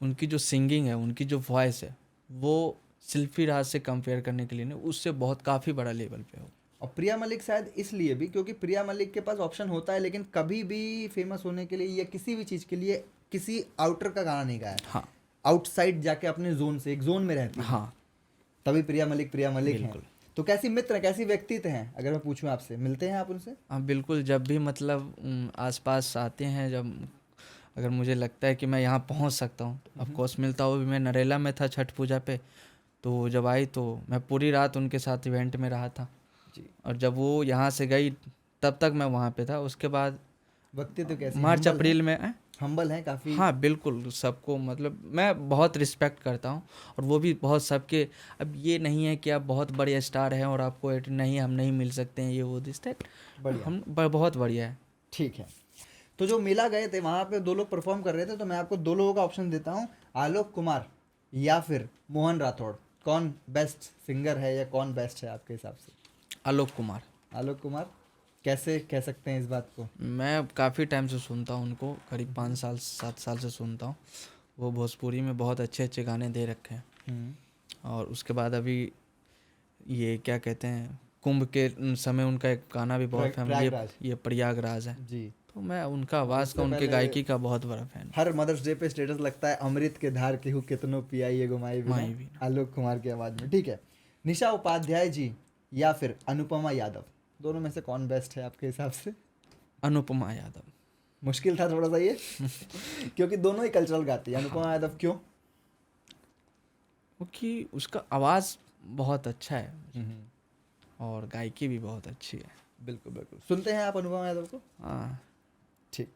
उनकी जो सिंगिंग है, उनकी जो वॉइस है, वो शिल्पी राज से कंपेयर करने के लिए नहीं, उससे बहुत काफ़ी बड़ा लेवल पे हो। और प्रिया मलिक शायद इसलिए भी क्योंकि प्रिया मलिक के पास ऑप्शन होता है, लेकिन कभी भी फेमस होने के लिए या किसी भी चीज़ के लिए किसी आउटर का गाना नहीं गाया। हाँ, आउटसाइड जाके अपने जोन से, एक जोन में रहती है, हाँ, तभी प्रिया मलिक हैं। बिल्कुल। तो कैसी मित्र हैं, कैसी व्यक्तित्व हैं, अगर मैं पूछूं आपसे, मिलते हैं आप उनसे? हाँ बिल्कुल, जब भी मतलब आसपास आते हैं, जब अगर मुझे लगता है कि मैं यहाँ पहुँच सकता हूँ, ऑफकोर्स मिलता हूँ। भी मैं नरेला में था छठ पूजा पे, तो जब आई तो मैं पूरी रात उनके साथ इवेंट में रहा था जी। और जब वो यहाँ से गई तब तक मैं वहाँ पे था। उसके बाद व्यक्तित्व कैसी? मार्च अप्रैल में हम्बल है काफ़ी? हाँ बिल्कुल, सबको मतलब मैं बहुत रिस्पेक्ट करता हूँ, और वो भी बहुत सबके। अब ये नहीं है कि आप बहुत बड़े स्टार हैं और आपको नहीं, हम नहीं मिल सकते हैं, ये वो दिस दैट। बढ़िया। हम बहुत बढ़िया है। ठीक है, तो जो मेला गए थे वहाँ पे 2 लोग परफॉर्म कर रहे थे, तो मैं आपको 2 लोगों का ऑप्शन देता हूँ, आलोक कुमार या फिर मोहन राठौड़। कौन बेस्ट सिंगर है या कौन बेस्ट है आपके हिसाब से? आलोक कुमार। आलोक कुमार। कैसे कह सकते हैं इस बात को? मैं काफ़ी टाइम से सुनता हूँ उनको, करीब 5 साल 7 साल से सुनता हूँ। वो भोजपुरी में बहुत अच्छे अच्छे गाने दे रखे हैं। और उसके बाद अभी ये क्या कहते हैं, कुंभ के समय उनका एक गाना भी बहुत फेमस, ये प्रयागराज है जी। तो मैं उनका आवाज़ का, उनके गायकी का बहुत बड़ा फैन। हर मदर्स डे पे स्टेटस लगता है, अमृत के धार केहू कितनो पियाई एगो माई भी, आलोक कुमार की आवाज़ में। ठीक है, निशा उपाध्याय जी या फिर अनुपमा यादव, दोनों में से कौन बेस्ट है आपके हिसाब से? अनुपमा यादव। मुश्किल था थोड़ा सा ये क्योंकि दोनों ही कल्चरल गाती है। अनुपमा यादव क्यों? क्योंकि उसका आवाज़ बहुत अच्छा है और गायकी भी बहुत अच्छी है। बिल्कुल बिल्कुल, सुनते हैं आप अनुपमा यादव को? हाँ। ठीक।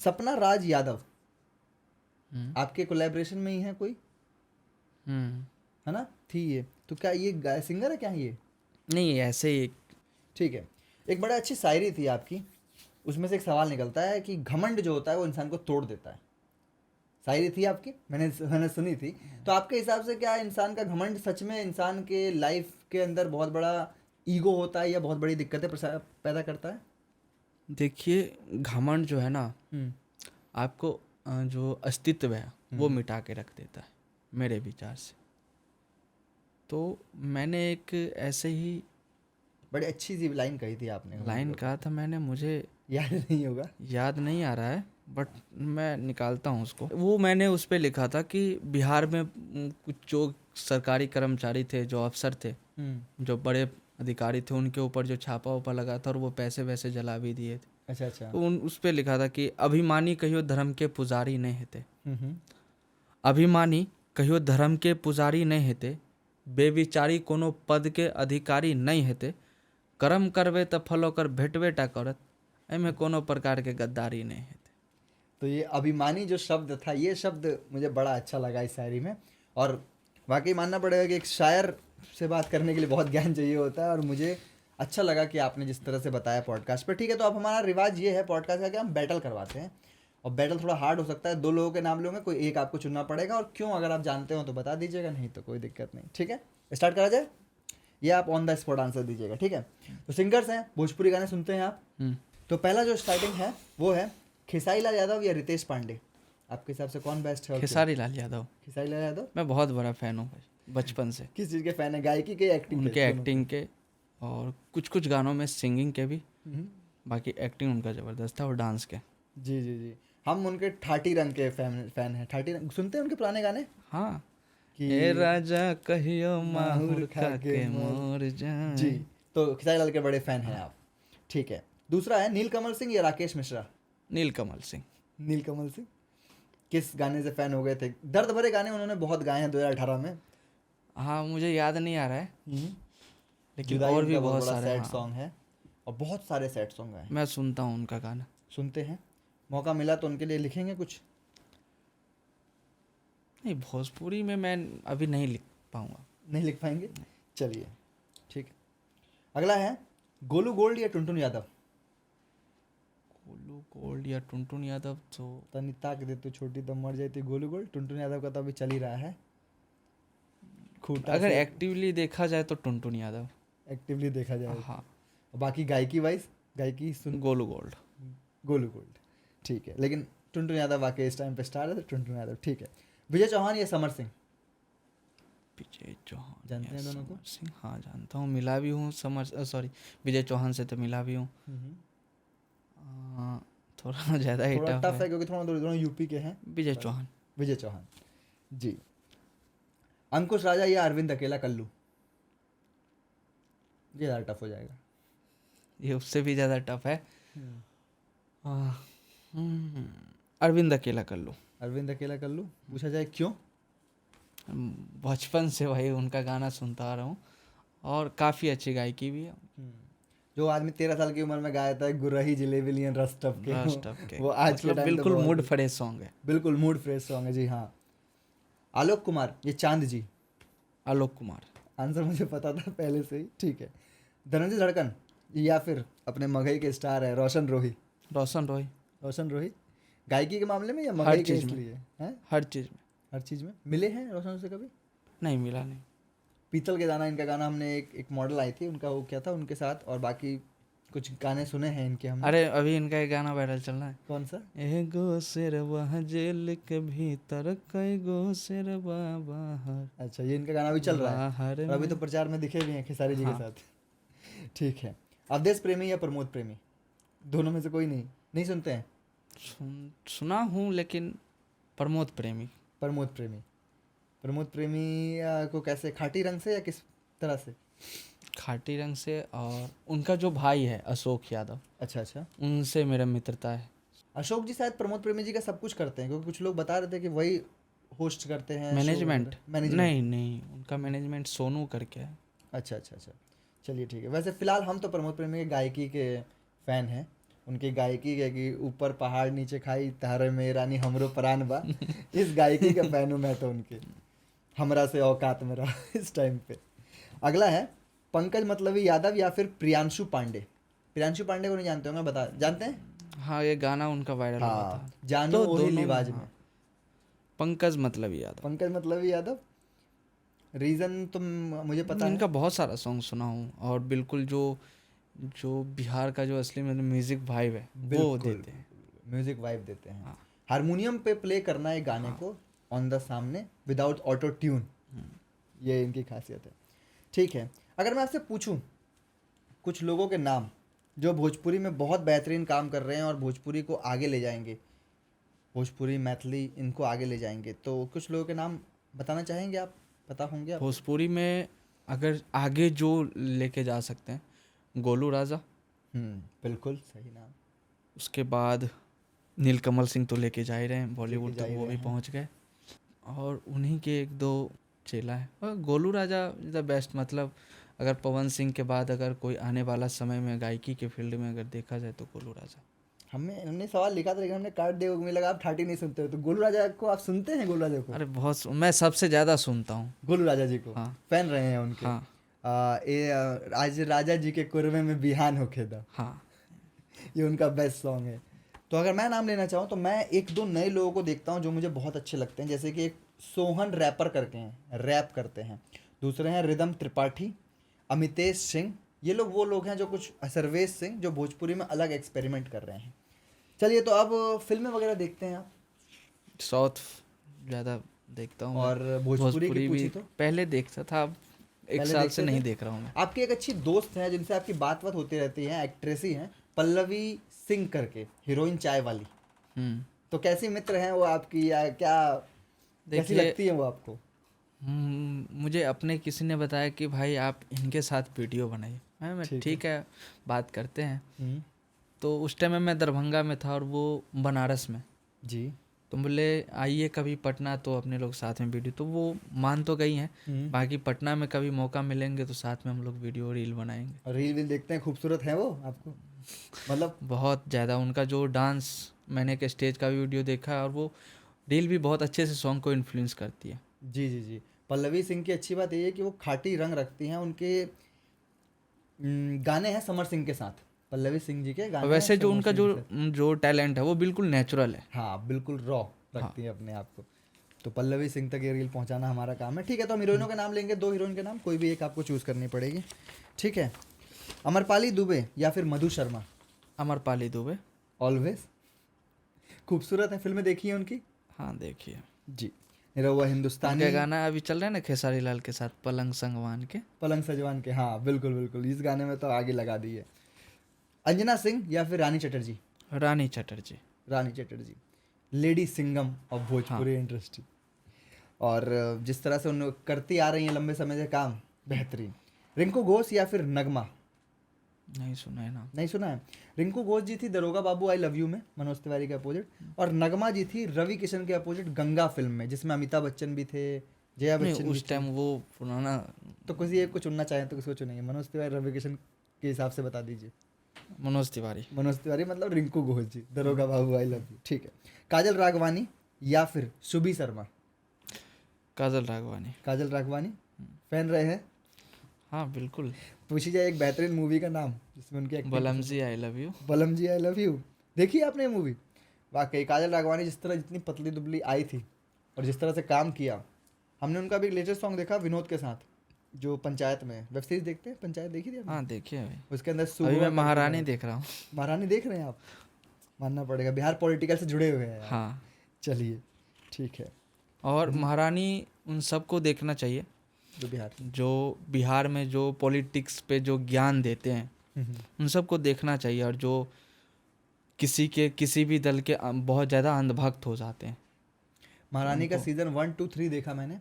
सपना राज यादव आपके कोलैबोरेशन में ही है कोई? है ना, थी ये तो। क्या ये सिंगर है क्या ये? नहीं, ऐसे ही। ठीक है, एक बड़ा अच्छी शायरी थी आपकी, उसमें से एक सवाल निकलता है कि घमंड जो होता है वो इंसान को तोड़ देता है। शायरी थी आपकी, मैंने सुनी थी। तो आपके हिसाब से क्या इंसान का घमंड सच में इंसान के लाइफ के अंदर बहुत बड़ा ईगो होता है या बहुत बड़ी दिक्कतें पैदा करता है? देखिए, घमंड जो है ना, आपको जो अस्तित्व है वो मिटा के रख देता है मेरे विचार से। तो मैंने एक ऐसे ही बड़ी अच्छी सी लाइन कही थी आपने। लाइन कहा था मैंने, मुझे याद नहीं होगा। याद नहीं आ रहा है बट मैं निकालता हूँ उसको। वो मैंने उस पर लिखा था कि बिहार में कुछ जो सरकारी कर्मचारी थे, जो अफसर थे, जो बड़े अधिकारी थे, उनके ऊपर जो छापा उपा लगा था और वो पैसे वैसे जला भी दिए थे। अच्छा अच्छा। तो उस पर लिखा था कि अभिमानी कहियो धर्म के पुजारी नहीं हेते, अभिमानी कहियो धर्म के पुजारी नहीं हेते, बेविचारी कोनो पद के अधिकारी नहीं हेते, कर्म करबे त फल ओकर भेटबे टा करत, एमे कोनो प्रकार के गद्दारी नहीं हेते। तो ये अभिमानी जो शब्द था, ये शब्द मुझे बड़ा अच्छा लगा इस शायरी में। और वाकई मानना पड़ेगा कि एक शायर से बात करने के लिए बहुत ज्ञान चाहिए होता है। और मुझे अच्छा लगा कि आपने जिस तरह से बताया पॉडकास्ट पर। ठीक है, तो अब हमारा रिवाज ये है पॉडकास्ट का कि हम बैटल करवाते हैं। और बैटल थोड़ा हार्ड हो सकता है, 2 लोगों के नाम लूँगा, कोई एक आपको चुनना पड़ेगा। और क्यों, अगर आप जानते हो तो बता दीजिएगा, नहीं तो कोई दिक्कत नहीं। ठीक है, स्टार्ट करा जाए। ये आप ऑन द स्पॉट आंसर दीजिएगा, ठीक है। तो सिंगर्स हैं, भोजपुरी गाने सुनते हैं आप। तो पहला जो स्टार्टिंग है वो है खेसारी लाल यादव या रितेश पांडे, आपके हिसाब से कौन बेस्ट है? और खेसारी लाल यादव। खेसारी लाल यादव। मैं बहुत बड़ा फ़ैन हूँ भाई, बचपन से। किस चीज़ के फैन है? गायकी के, एक्टिंग उनके एक्टिंग के, और कुछ कुछ गानों में सिंगिंग के भी। बाकी एक्टिंग उनका ज़बरदस्त था, और डांस के। जी जी जी। हम उनके ठाटी रंग के फैन हैं। ठाटी रंग सुनते हैं उनके पुराने गाने हाँ, कि ए राजा कहियो माहुर खा के मोर जाए। जी। तो खेसारी लाल के बड़े फैन हैं आप, ठीक है। दूसरा है नीलकमल सिंह या राकेश मिश्रा? नीलकमल सिंह। नीलकमल सिंह। किस गाने से फैन हो गए थे? दर्द भरे गाने उन्होंने बहुत गाए हैं 2018 में। हाँ, मुझे याद नहीं आ रहा है, लेकिन जुदाई और भी उनका बहुत बड़ा सारे। सैड हाँ, सॉन्ग है, और बहुत सारे सैड सॉन्ग हैं। मैं सुनता हूँ उनका गाना। सुनते हैं, मौका मिला तो उनके लिए लिखेंगे कुछ? नहीं, भोजपुरी में मैं अभी नहीं लिख पाऊँगा। नहीं लिख पाएंगे, चलिए ठीक है। अगला है गोलू गोल्ड या टुनटुन यादव? गोलू गोल्ड या टुनटुन यादव? तो तनी ताक दे तो छोटी तो मर जाती गोलू गोल्ड। टुनटुन यादव का तो अभी चल ही रहा है खूटा अगर से। एक्टिवली देखा जाए तो टुनटुन यादव। एक्टिवली देखा जाए, हाँ, बाकी गायकी वाइज, गायकी सुन गोलू गोल्ड। गोलू गोल्ड, ठीक है। लेकिन टुनटुन यादव वाकई इस टाइम पे स्टार है, तो टुनटुन यादव ठीक है। विजय चौहान या समर सिंह? विजय चौहान जानते या हैं दोनों को? समर सिंह? हाँ, जानता हूँ, मिला भी हूँ। विजय चौहान से तो मिला भी हूँ। थोड़ा ज़्यादा ही थोड़ा टफ टफ है। है क्योंकि थोड़ा दोनों यूपी के हैं। विजय चौहान। विजय चौहान जी। अंकुश राजा या अरविंद अकेला कल्लू? ये ज़्यादा टफ हो जाएगा। ये उससे भी ज़्यादा टफ है। अरविंद अकेला कर लो। अरविंद अकेला कल्लू। पूछा जाए क्यों? बचपन से भाई उनका गाना सुनता आ रहा हूँ, और काफ़ी अच्छी गायकी भी है। जो आदमी 13 साल की उम्र में गाया था गुर्राही जिलेबी लियन रस टप के, वो आज के मतलब टाइम बिल्कुल मूड फ्रेश सॉन्ग है। बिल्कुल मूड फ्रेश सॉन्ग है जी। हाँ, आलोक कुमार ये चांद जी? आलोक कुमार। आंसर मुझे पता था पहले से ही, ठीक है। धनंजय धड़कन या फिर अपने मगही के स्टार है रोशन रोही? रोशन रोही। रोशन रोही गायकी के मामले में या हर मगही के चीज़ में। इसलिए हैं? हर चीज़ में। हर चीज़ में। मिले हैं रोशन से कभी? नहीं, मिला नहीं। पीतल के दाना इनका गाना, हमने एक मॉडल आई थी उनका, वो क्या था उनके साथ, और बाकी कुछ गाने सुने हैं इनके हमने। अरे अभी इनका एक गाना वायरल चल रहा है। कौन सा? एगो शेरवा जेल के भीतर, कई गो शेरवा बाहर। अच्छा, ये इनका गाना भी चल रहा है, बाहर और अभी में। तो प्रचार में दिखे भी हैं खेसारी जी के हाँ। साथ। ठीक है। अवधेश प्रेमी या प्रमोद प्रेमी? दोनों में से कोई नहीं? नहीं सुनते हैं? सुना हूँ, लेकिन प्रमोद प्रेमी। प्रमोद प्रेमी। प्रमोद प्रेमी को कैसे, खाटी रंग से या किस तरह से? खाटी रंग से, और उनका जो भाई है अशोक यादव, अच्छा अच्छा। उनसे मेरा मित्रता है। अशोक जी शायद प्रमोद प्रेमी जी का सब कुछ करते हैं, क्योंकि कुछ लोग बता रहे थे कि वही होस्ट करते हैं मैनेजमेंट? मैनेजमेंट नहीं नहीं, उनका मैनेजमेंट सोनू करके है। अच्छा अच्छा अच्छा, चलिए ठीक है। वैसे फिलहाल हम तो प्रमोद प्रेमी के गायकी के फ़ैन हैं। उनकी गायकी के कि ऊपर पहाड़ नीचे खाई तारे में रानी हमरो परान बा, इस गायकी का फ़ैन हूँ मैं तो उनके, हमरा से औकात मेरा इस टाइम पे। अगला है पंकज मतलबी यादव या फिर प्रियांशु पांडे? प्रियांशु पांडे को नहीं जानते होंगे, बता, जानते हैं? हाँ, ये गाना उनका वायरल हुआ था। हाँ, जानो तो वही दोनों में, लिवाज हाँ। में। पंकज मतलबी यादव। पंकज मतलबी यादव। रीज़न तो मुझे पता है। इनका बहुत सारा सॉन्ग सुना हूँ, और बिल्कुल जो जो बिहार का जो असली में म्यूजिक वाइब है वो बिल्कुल, देते हैं। म्यूजिक वाइब देते हैं। हाँ। हारमोनियम पे प्ले करना है गाने को ऑन द सामने विदाउट ऑटो ट्यून, ये इनकी खासियत है। ठीक है, अगर मैं आपसे पूछूं कुछ लोगों के नाम जो भोजपुरी में बहुत बेहतरीन काम कर रहे हैं और भोजपुरी को आगे ले जाएंगे, भोजपुरी मैथिली इनको आगे ले जाएंगे, तो कुछ लोगों के नाम बताना चाहेंगे आप? पता होंगे आप? भोजपुरी में अगर आगे जो लेके जा सकते हैं, गोलू राजा, बिल्कुल सही नाम। उसके बाद नीलकमल सिंह तो लेके जा ही रहे हैं, बॉलीवुड जा तक ही वो रहे भी हैं। पहुंच गए, और उन्हीं के एक दो चेला है। और गोलू राजा इज़ द बेस्ट, मतलब अगर पवन सिंह के बाद अगर कोई आने वाला समय में गायकी के फील्ड में अगर देखा जाए तो गोलू राजा। हमने सवाल लिखा था लेकिन हमने काट दिया, मुझे लगा आप ठाटी नहीं सुनते हो। तो गोलू राजा को आप सुनते हैं? गोलू राजा को? अरे मैं सबसे ज़्यादा सुनता हूँ। गोलू राजा जी को हाँ फैन रहे हैं उनके? हाँ आज राजा जी के कुरवे में बिहान होके दा, हाँ। ये उनका बेस्ट सॉन्ग है। तो अगर मैं नाम लेना चाहूँ तो मैं एक दो नए लोगों को देखता हूँ जो मुझे बहुत अच्छे लगते हैं, जैसे कि एक सोहन रैपर करके हैं, रैप करते हैं। दूसरे हैं रिदम त्रिपाठी, अमितेश सिंह। ये लोग वो लोग हैं जो कुछ, सर्वेश सिंह, जो भोजपुरी में अलग एक्सपेरिमेंट कर रहे हैं। चलिए, तो अब फिल्में वगैरह देखते हैं आप? साउथ ज़्यादा देखता हूँ। और भोजपुरी की पूछी भी तो पहले देखता था, अब एक पहले साल देखते से नहीं थे? देख रहा हूँ मैं। आपकी एक अच्छी दोस्त है जिनसे आपकी बात होती रहती है, एक्ट्रेस ही हैं, पल्लवी सिंह करके, हीरोइन चाय वाली। तो कैसी मित्र हैं वो आपकी, या क्या कैसी देखिए, लगती है वो आपको? मुझे अपने किसी ने बताया कि भाई आप इनके साथ वीडियो बनाइए। मैं ठीक है, बात करते हैं। तो उस टाइम में मैं दरभंगा में था और वो बनारस में। जी। तो बोले आइए कभी पटना, तो अपने लोग साथ में वीडियो, तो वो मान तो गई हैं। बाकी पटना में कभी मौका मिलेंगे तो साथ में हम लोग वीडियो रील बनाएंगे। और रील वील देखते हैं, खूबसूरत है वो आपको? मतलब बहुत ज़्यादा उनका जो डांस, मैंने एक स्टेज का भी वीडियो देखा है, और वो रील भी बहुत अच्छे से सॉन्ग को इन्फ्लुएंस करती है। जी जी जी। पल्लवी सिंह की अच्छी बात ये है कि वो खाटी रंग रखती हैं। उनके गाने हैं समर सिंह के साथ, पल्लवी सिंह जी के और गाने वैसे हैं जो समर उनका सिंह जो के साथ। जो टैलेंट है वो बिल्कुल नेचुरल है। हाँ, बिल्कुल रॉ रखती हैं अपने आप को। तो पल्लवी सिंह तक ये रील पहुंचाना हमारा काम है। ठीक है, तो हम हीरोइनों के नाम लेंगे, दो हीरोइन के नाम, कोई भी एक आपको चूज़ करनी पड़ेगी। ठीक है, अमरपाली दुबे या फिर मधु शर्मा? अमरपाली दुबे। ऑलवेज खूबसूरत है, फिल्में देखी है उनकी? हाँ देखिए, जी। निरहुआ हिंदुस्तानी, उनका गाना अभी चल रहा है ना खेसारी लाल के साथ, पलंग संगवान के। पलंग सजवान के, हाँ बिल्कुल बिल्कुल, इस गाने में तो आगे लगा दी है। अंजना सिंह या फिर Rani Chatterjee? Rani Chatterjee. Rani Chatterjee, lady Singham of Bhojpuri industry. और जिस तरह से उन करती आ रही हैं लंबे समय से काम, बेहतरीन। रिंकू घोष या फिर नगमा? नहीं सुना है ना। नहीं सुना है? रिंकू घोष जी थी दरोगा बाबू आई लव यू में, मनोज तिवारी के अपोजिट, और नगमा जी थी रवि किशन के अपोजिट गंगा फिल्म में, जिसमें अमिताभ बच्चन भी थे, जया नहीं, बच्चन भी उस थी। टाइम वो पुराना। तो किसी एक को चुनना चाहें तो किसको चुनेंगे? मनोज तिवारी, रवि किशन के हिसाब से बता दीजिए। मनोज तिवारी। मनोज तिवारी मतलब रिंकू घोष जी, दरोगा बाबू आई लव यू। ठीक है, काजल राघवानी या फिर सुबी शर्मा? काजल राघवानी। काजल राघवानी फैन रहे हैं? हाँ बिल्कुल। पूछी जाए एक बेहतरीन मूवी का नाम जिसमें उनकी एक्टिंग? बलम जी आई लव यू। बलम जी आई लव यू, देखी है आपने ये मूवी? वाकई काजल राघवानी जिस तरह, जितनी पतली दुबली आई थी और जिस तरह से काम किया। हमने उनका भी लेटेस्ट सॉन्ग देखा विनोद के साथ, जो पंचायत में, वेब सीरीज देखते हैं पंचायत, देखी थी आपने? हाँ देखिए भाई, उसके अंदर अभी मैं महारानी देख रहा हूँ। महारानी देख रहे हैं आप? मानना पड़ेगा, बिहार पॉलिटिकल से जुड़े हुए हैं आप। हाँ, चलिए ठीक है। और महारानी उन सबको देखना चाहिए जो बिहार जो बिहार में जो पॉलिटिक्स पे जो ज्ञान देते हैं, उन सबको देखना चाहिए। और जो किसी भी दल के बहुत ज़्यादा अंधभक्त हो जाते हैं। महारानी का सीजन 1, 2, 3 देखा मैंने।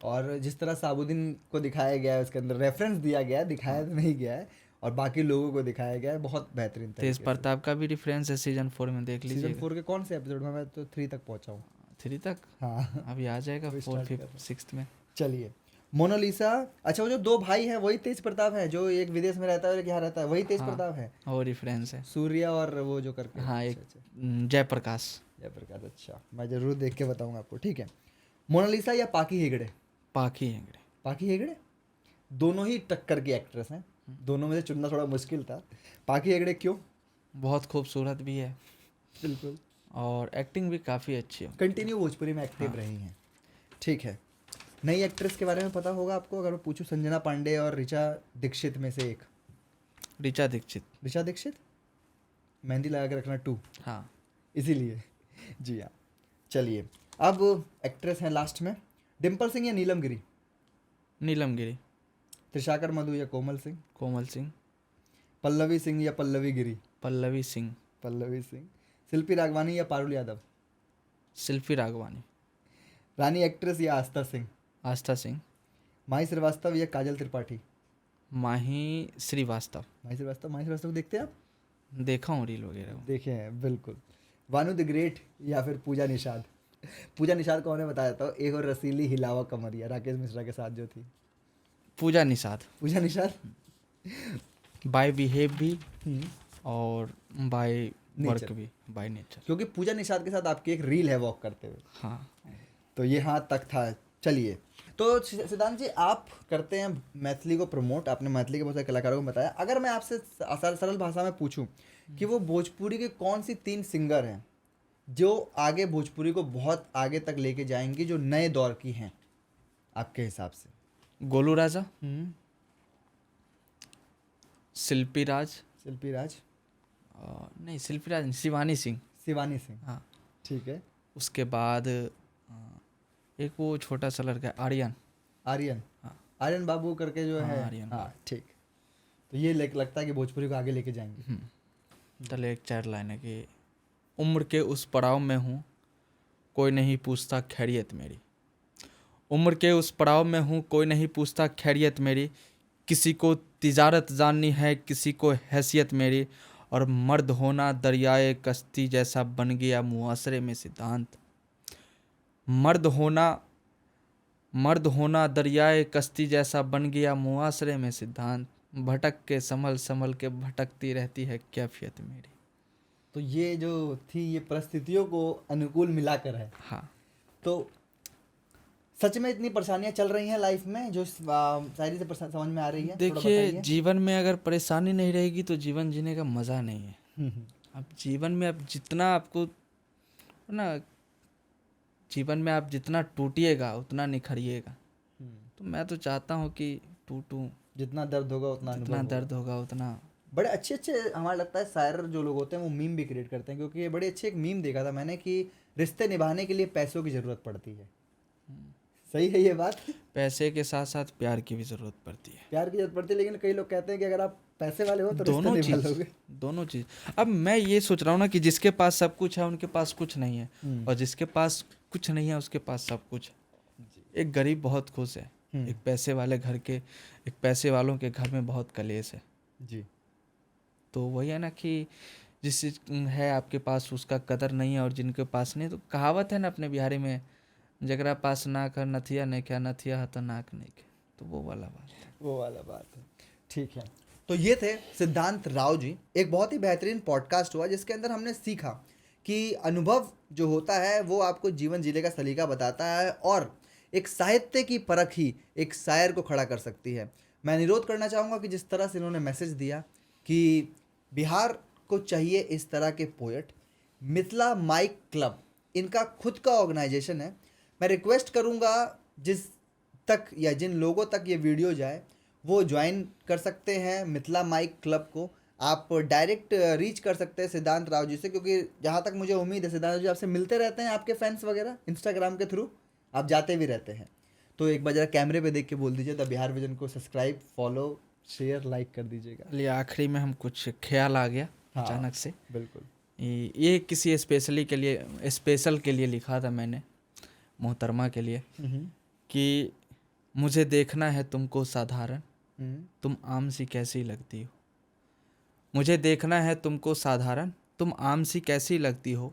और जिस तरह साबुद्दीन को दिखाया गया है, उसके अंदर रेफरेंस दिया गया है, दिखाया तो नहीं गया है, और बाकी लोगों को दिखाया गया है बहुत बेहतरीन तरीके तेज से। प्रताप का भी रेफरेंस है सीजन 4 में, देख सीजन लीजिए। 4 के कौन से एपिसोड में? मैं तो 3 तक पहुंचा हूँ। 3 तक? हाँ अभी आ जाएगा अभी 4, start कर 5, रहा हूँ। 6 में। चलिए, मोनालिसा। अच्छा, वो जो दो भाई हैं वही तेज प्रताप है, जो एक विदेश में रहता है और एक यहाँ रहता है, वही तेज हाँ। प्रताप है? और रेफरेंस है। सूर्या और वो जो करके। हाँ, एक अच्छा, जयप्रकाश। जयप्रकाश। अच्छा, मैं जरूर देख के बताऊंगा आपको। ठीक है, मोनालिसा या पाकी हेगड़े? पाखी हेगड़े। पाकी हेगड़े, दोनों ही टक्कर की एक्ट्रेस हैं, दोनों में से चुनना थोड़ा मुश्किल था। पाकी हेगड़े क्यों? बहुत खूबसूरत भी है बिल्कुल, और एक्टिंग भी काफ़ी अच्छी है। कंटिन्यू भोजपुरी में एक्टिव हाँ। रही हैं। ठीक है, नई एक्ट्रेस के बारे में पता होगा आपको? अगर मैं पूछूं संजना पांडे और ऋचा दीक्षित में से एक? ऋचा दीक्षित। ऋचा दीक्षित, मेहंदी लगा के रखना 2, हाँ। इसीलिए। जी हाँ, चलिए, अब एक्ट्रेस हैं लास्ट में, डिम्पल सिंह या नीलम गिरी, नीलम गिरी। त्रिशाकर मधु या कोमल सिंह, कोमल सिंह। पल्लवी सिंह या पल्लवी गिरी, पल्लवी सिंह। पल्लवी सिंह, शिल्पी राघवानी या पारुल यादव, शिल्पी राघवानी। रानी एक्ट्रेस या आस्था सिंह, आस्था सिंह। माही श्रीवास्तव या काजल त्रिपाठी, माही श्रीवास्तव। माही श्रीवास्तव, माही श्रीवास्तव को देखते हैं आप? देखा हूँ रील वगैरह। देखे हैं, बिल्कुल। वानु द ग्रेट या फिर पूजा निषाद। पूजा निषाद को उन्हें बताया था, एक और रसीली हिलावा कमरिया राकेश मिश्रा के साथ जो थी। पूजा निषाद। पूजा निषाद बाय बिहेव भी हम्म, और बाय वर्क Nature। भी, बाय नेचर। क्योंकि पूजा निषाद के साथ आपकी एक रील है वॉक करते हुए, हाँ। तो ये हाँ तक था। चलिए, तो सिद्धांत जी, आप करते हैं मैथिली को प्रमोट, आपने मैथिली के बहुत सारे कलाकारों को बताया। अगर मैं आपसे सरल भाषा में पूछूं कि वो भोजपुरी के कौन सी 3 सिंगर हैं जो आगे भोजपुरी को बहुत आगे तक लेके जाएंगी, जो नए दौर की हैं आपके हिसाब से? गोलू राजा, शिल्पी राज, शिल्पी राज, नहीं शिल्पी राज नहीं, शिवानी सिंह। शिवानी सिंह, हाँ। ठीक है। उसके बाद एक वो छोटा सा लड़का है, आर्यन। आर्यन, हाँ। आर्यन बाबू करके जो हाँ, है, आर्यन हाँ ठीक। तो ये लगता है कि भोजपुरी को आगे लेके जाएंगे। चल एक 4 लाइन है कि उम्र के उस पड़ाव में हूँ, कोई नहीं पूछता खैरियत मेरी। उम्र के उस पड़ाव में हूँ, कोई नहीं पूछता खैरियत मेरी। किसी को तिजारत जाननी है, किसी को हैसियत मेरी। और मर्द होना दरियाए कश्ती जैसा बन गया मुआशरे में सिद्धांत। मर्द होना दरियाए कश्ती जैसा बन गया मुआशरे में सिद्धांत। भटक के संभल संभल के भटकती रहती है कैफियत मेरी। तो ये जो थी, ये परिस्थितियों को अनुकूल मिलाकर है। हाँ। तो सच में इतनी परेशानियां चल रही हैं लाइफ में जो शायरी से समझ में आ रही है? थोड़ा देखिए, बताइए। जीवन में अगर परेशानी नहीं रहेगी तो जीवन जीने का मज़ा नहीं है। अब जीवन में अब जितना आपको ना, जीवन में आप जितना टूटिएगा उतना निखरिएगा। तो मैं तो चाहता हूँ कि टूटूं, जितना दर्द होगा उतना जितना अनुभव दर्द होगा उतना। बड़े अच्छे अच्छे हमारा लगता है शायर जो लोग होते हैं वो मीम भी क्रिएट करते हैं, क्योंकि ये बड़े अच्छे एक मीम देखा था मैंने कि रिश्ते निभाने के लिए पैसों की ज़रूरत पड़ती है। सही है ये बात? पैसे के साथ साथ प्यार की भी ज़रूरत पड़ती है। प्यार की जरूरत पड़ती है, लेकिन कई लोग कहते हैं कि अगर आप पैसे वाले हो तो रिश्ते दोनों निभा चीज़, लोगे। दोनों चीज़। अब मैं ये सोच रहा हूँ ना कि जिसके पास सब कुछ है उनके पास कुछ नहीं है, और जिसके पास कुछ नहीं है उसके पास सब कुछ है। एक गरीब बहुत खुश है, एक पैसे वालों के घर में बहुत कलेश है। जी। तो वही है ना कि जिस है आपके पास उसका कदर नहीं है, और जिनके पास नहीं, तो कहावत है ना अपने बिहारी में, जगरा पास नाक है नथिया नहीं, क्या नथिया है तो नाक नहीं के। तो वो वाला बात है। ठीक है। तो ये थे सिद्धांत राव जी। एक बहुत ही बेहतरीन पॉडकास्ट हुआ जिसके अंदर हमने सीखा कि अनुभव जो होता है वो आपको जीवन जीने का सलीका बताता है, और एक साहित्य की परख ही एक शायर को खड़ा कर सकती है। मैं अनुरोध करना चाहूँगा कि जिस तरह से इन्होंने मैसेज दिया कि बिहार को चाहिए इस तरह के पोएट। मिथिला माइक क्लब इनका खुद का ऑर्गेनाइजेशन है। मैं रिक्वेस्ट करूँगा जिस तक या जिन लोगों तक ये वीडियो जाए वो ज्वाइन कर सकते हैं मिथिला माइक क्लब को। आप डायरेक्ट रीच कर सकते हैं सिद्धांत राव जी से, क्योंकि जहाँ तक मुझे उम्मीद है सिद्धांत जी आपसे मिलते रहते हैं, आपके फैंस वगैरह इंस्टाग्राम के थ्रू आप जाते भी रहते हैं। तो एक बार जरा कैमरे पे देख के बोल दीजिए द बिहार विजन को सब्सक्राइब, फॉलो, शेयर, लाइक कर दीजिएगा। लिए आखिरी में हम कुछ ख्याल आ गया हाँ, अचानक से। बिल्कुल। ये किसी स्पेशल के लिए लिखा था मैंने, मोहतरमा के लिए, कि मुझे देखना है तुमको साधारण, तुम आम सी कैसी लगती हो। मुझे देखना है तुमको साधारण, तुम आम सी कैसी लगती हो।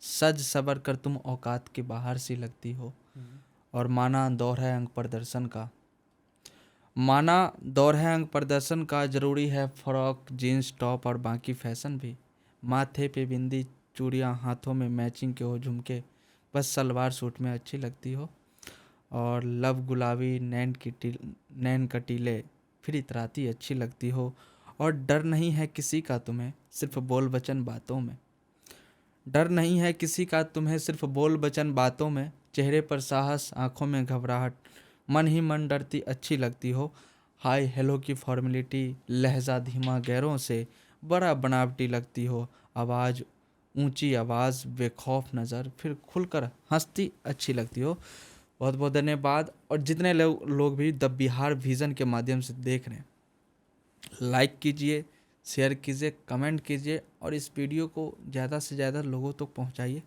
सज सबर कर तुम औकात के बाहर सी लगती हो। और माना दौर है अंग प्रदर्शन का, ज़रूरी है फ्रॉक जीन्स टॉप और बाकी फैशन भी। माथे पे बिंदी चूड़ियाँ, हाथों में मैचिंग के हो झुमके, बस सलवार सूट में अच्छी लगती हो। और लब गुलाबी नैन कटीले फिर इतराती अच्छी लगती हो। और डर नहीं है किसी का तुम्हें सिर्फ बोल बचन बातों में। डर नहीं है किसी का तुम्हें सिर्फ बोल बचन बातों में। चेहरे पर साहस, आंखों में घबराहट, मन ही मन डरती अच्छी लगती हो। हाय हेलो की फॉर्मेलिटी, लहजा धीमा गैरों से, बड़ा बनावटी लगती हो। आवाज़ ऊंची आवाज़, बेखौफ नज़र, फिर खुलकर हंसती अच्छी लगती हो। बहुत बहुत धन्यवाद। और जितने लोग भी द बिहार विज़न के माध्यम से देख रहे हैं, लाइक कीजिए, शेयर कीजिए, कमेंट कीजिए और इस वीडियो को ज़्यादा से ज़्यादा लोगों तक पहुंचाइए,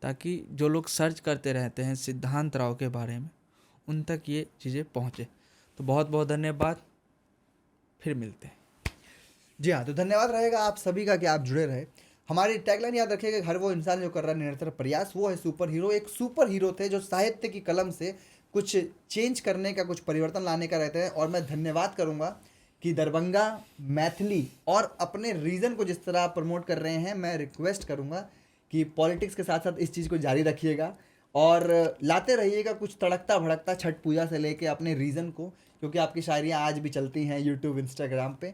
ताकि जो लोग सर्च करते रहते हैं सिद्धांत राव के बारे में, उन तक ये चीज़ें पहुँचे। तो बहुत बहुत धन्यवाद, फिर मिलते हैं। जी हाँ, तो धन्यवाद रहेगा आप सभी का कि आप जुड़े रहे। हमारी टैगलाइन याद रखिएगा, हर वो इंसान जो कर रहा है निरंतर प्रयास, वो है सुपर हीरो। एक सुपर हीरो थे जो साहित्य की कलम से कुछ चेंज करने का, कुछ परिवर्तन लाने का रहते हैं। और मैं धन्यवाद करूँगा कि दरभंगा, मैथिली और अपने रीजन को जिस तरह आप प्रमोट कर रहे हैं, मैं रिक्वेस्ट करूँगा कि पॉलिटिक्स के साथ साथ इस चीज़ को जारी रखिएगा और लाते रहिएगा कुछ तड़कता भड़कता छठ पूजा से लेके अपने रीजन को, क्योंकि आपकी शायरियाँ आज भी चलती हैं यूट्यूब, इंस्टाग्राम पे।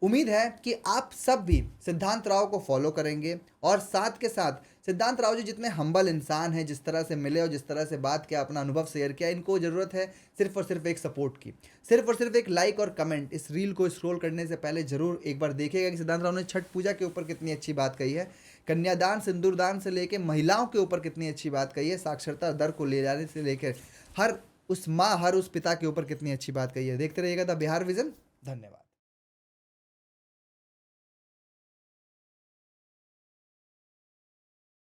उम्मीद है कि आप सब भी सिद्धांत राव को फॉलो करेंगे और साथ के साथ सिद्धांत राव जी जितने हम्बल इंसान हैं, जिस तरह से मिले और जिस तरह से बात किया, अपना अनुभव शेयर किया, इनको ज़रूरत है सिर्फ और सिर्फ एक सपोर्ट की, सिर्फ और सिर्फ एक लाइक और कमेंट। इस रील को स्क्रॉल करने से पहले ज़रूर एक बार देखिएगा कि सिद्धांत राव ने छठ पूजा के ऊपर कितनी अच्छी बात कही है, कन्यादान सिंदूरदान से लेकर महिलाओं के ऊपर कितनी अच्छी बात कही है, साक्षरता दर को ले जाने से लेकर हर उस माँ, हर उस पिता के ऊपर कितनी अच्छी बात कही है। देखते रहिएगा द बिहार विजन। धन्यवाद।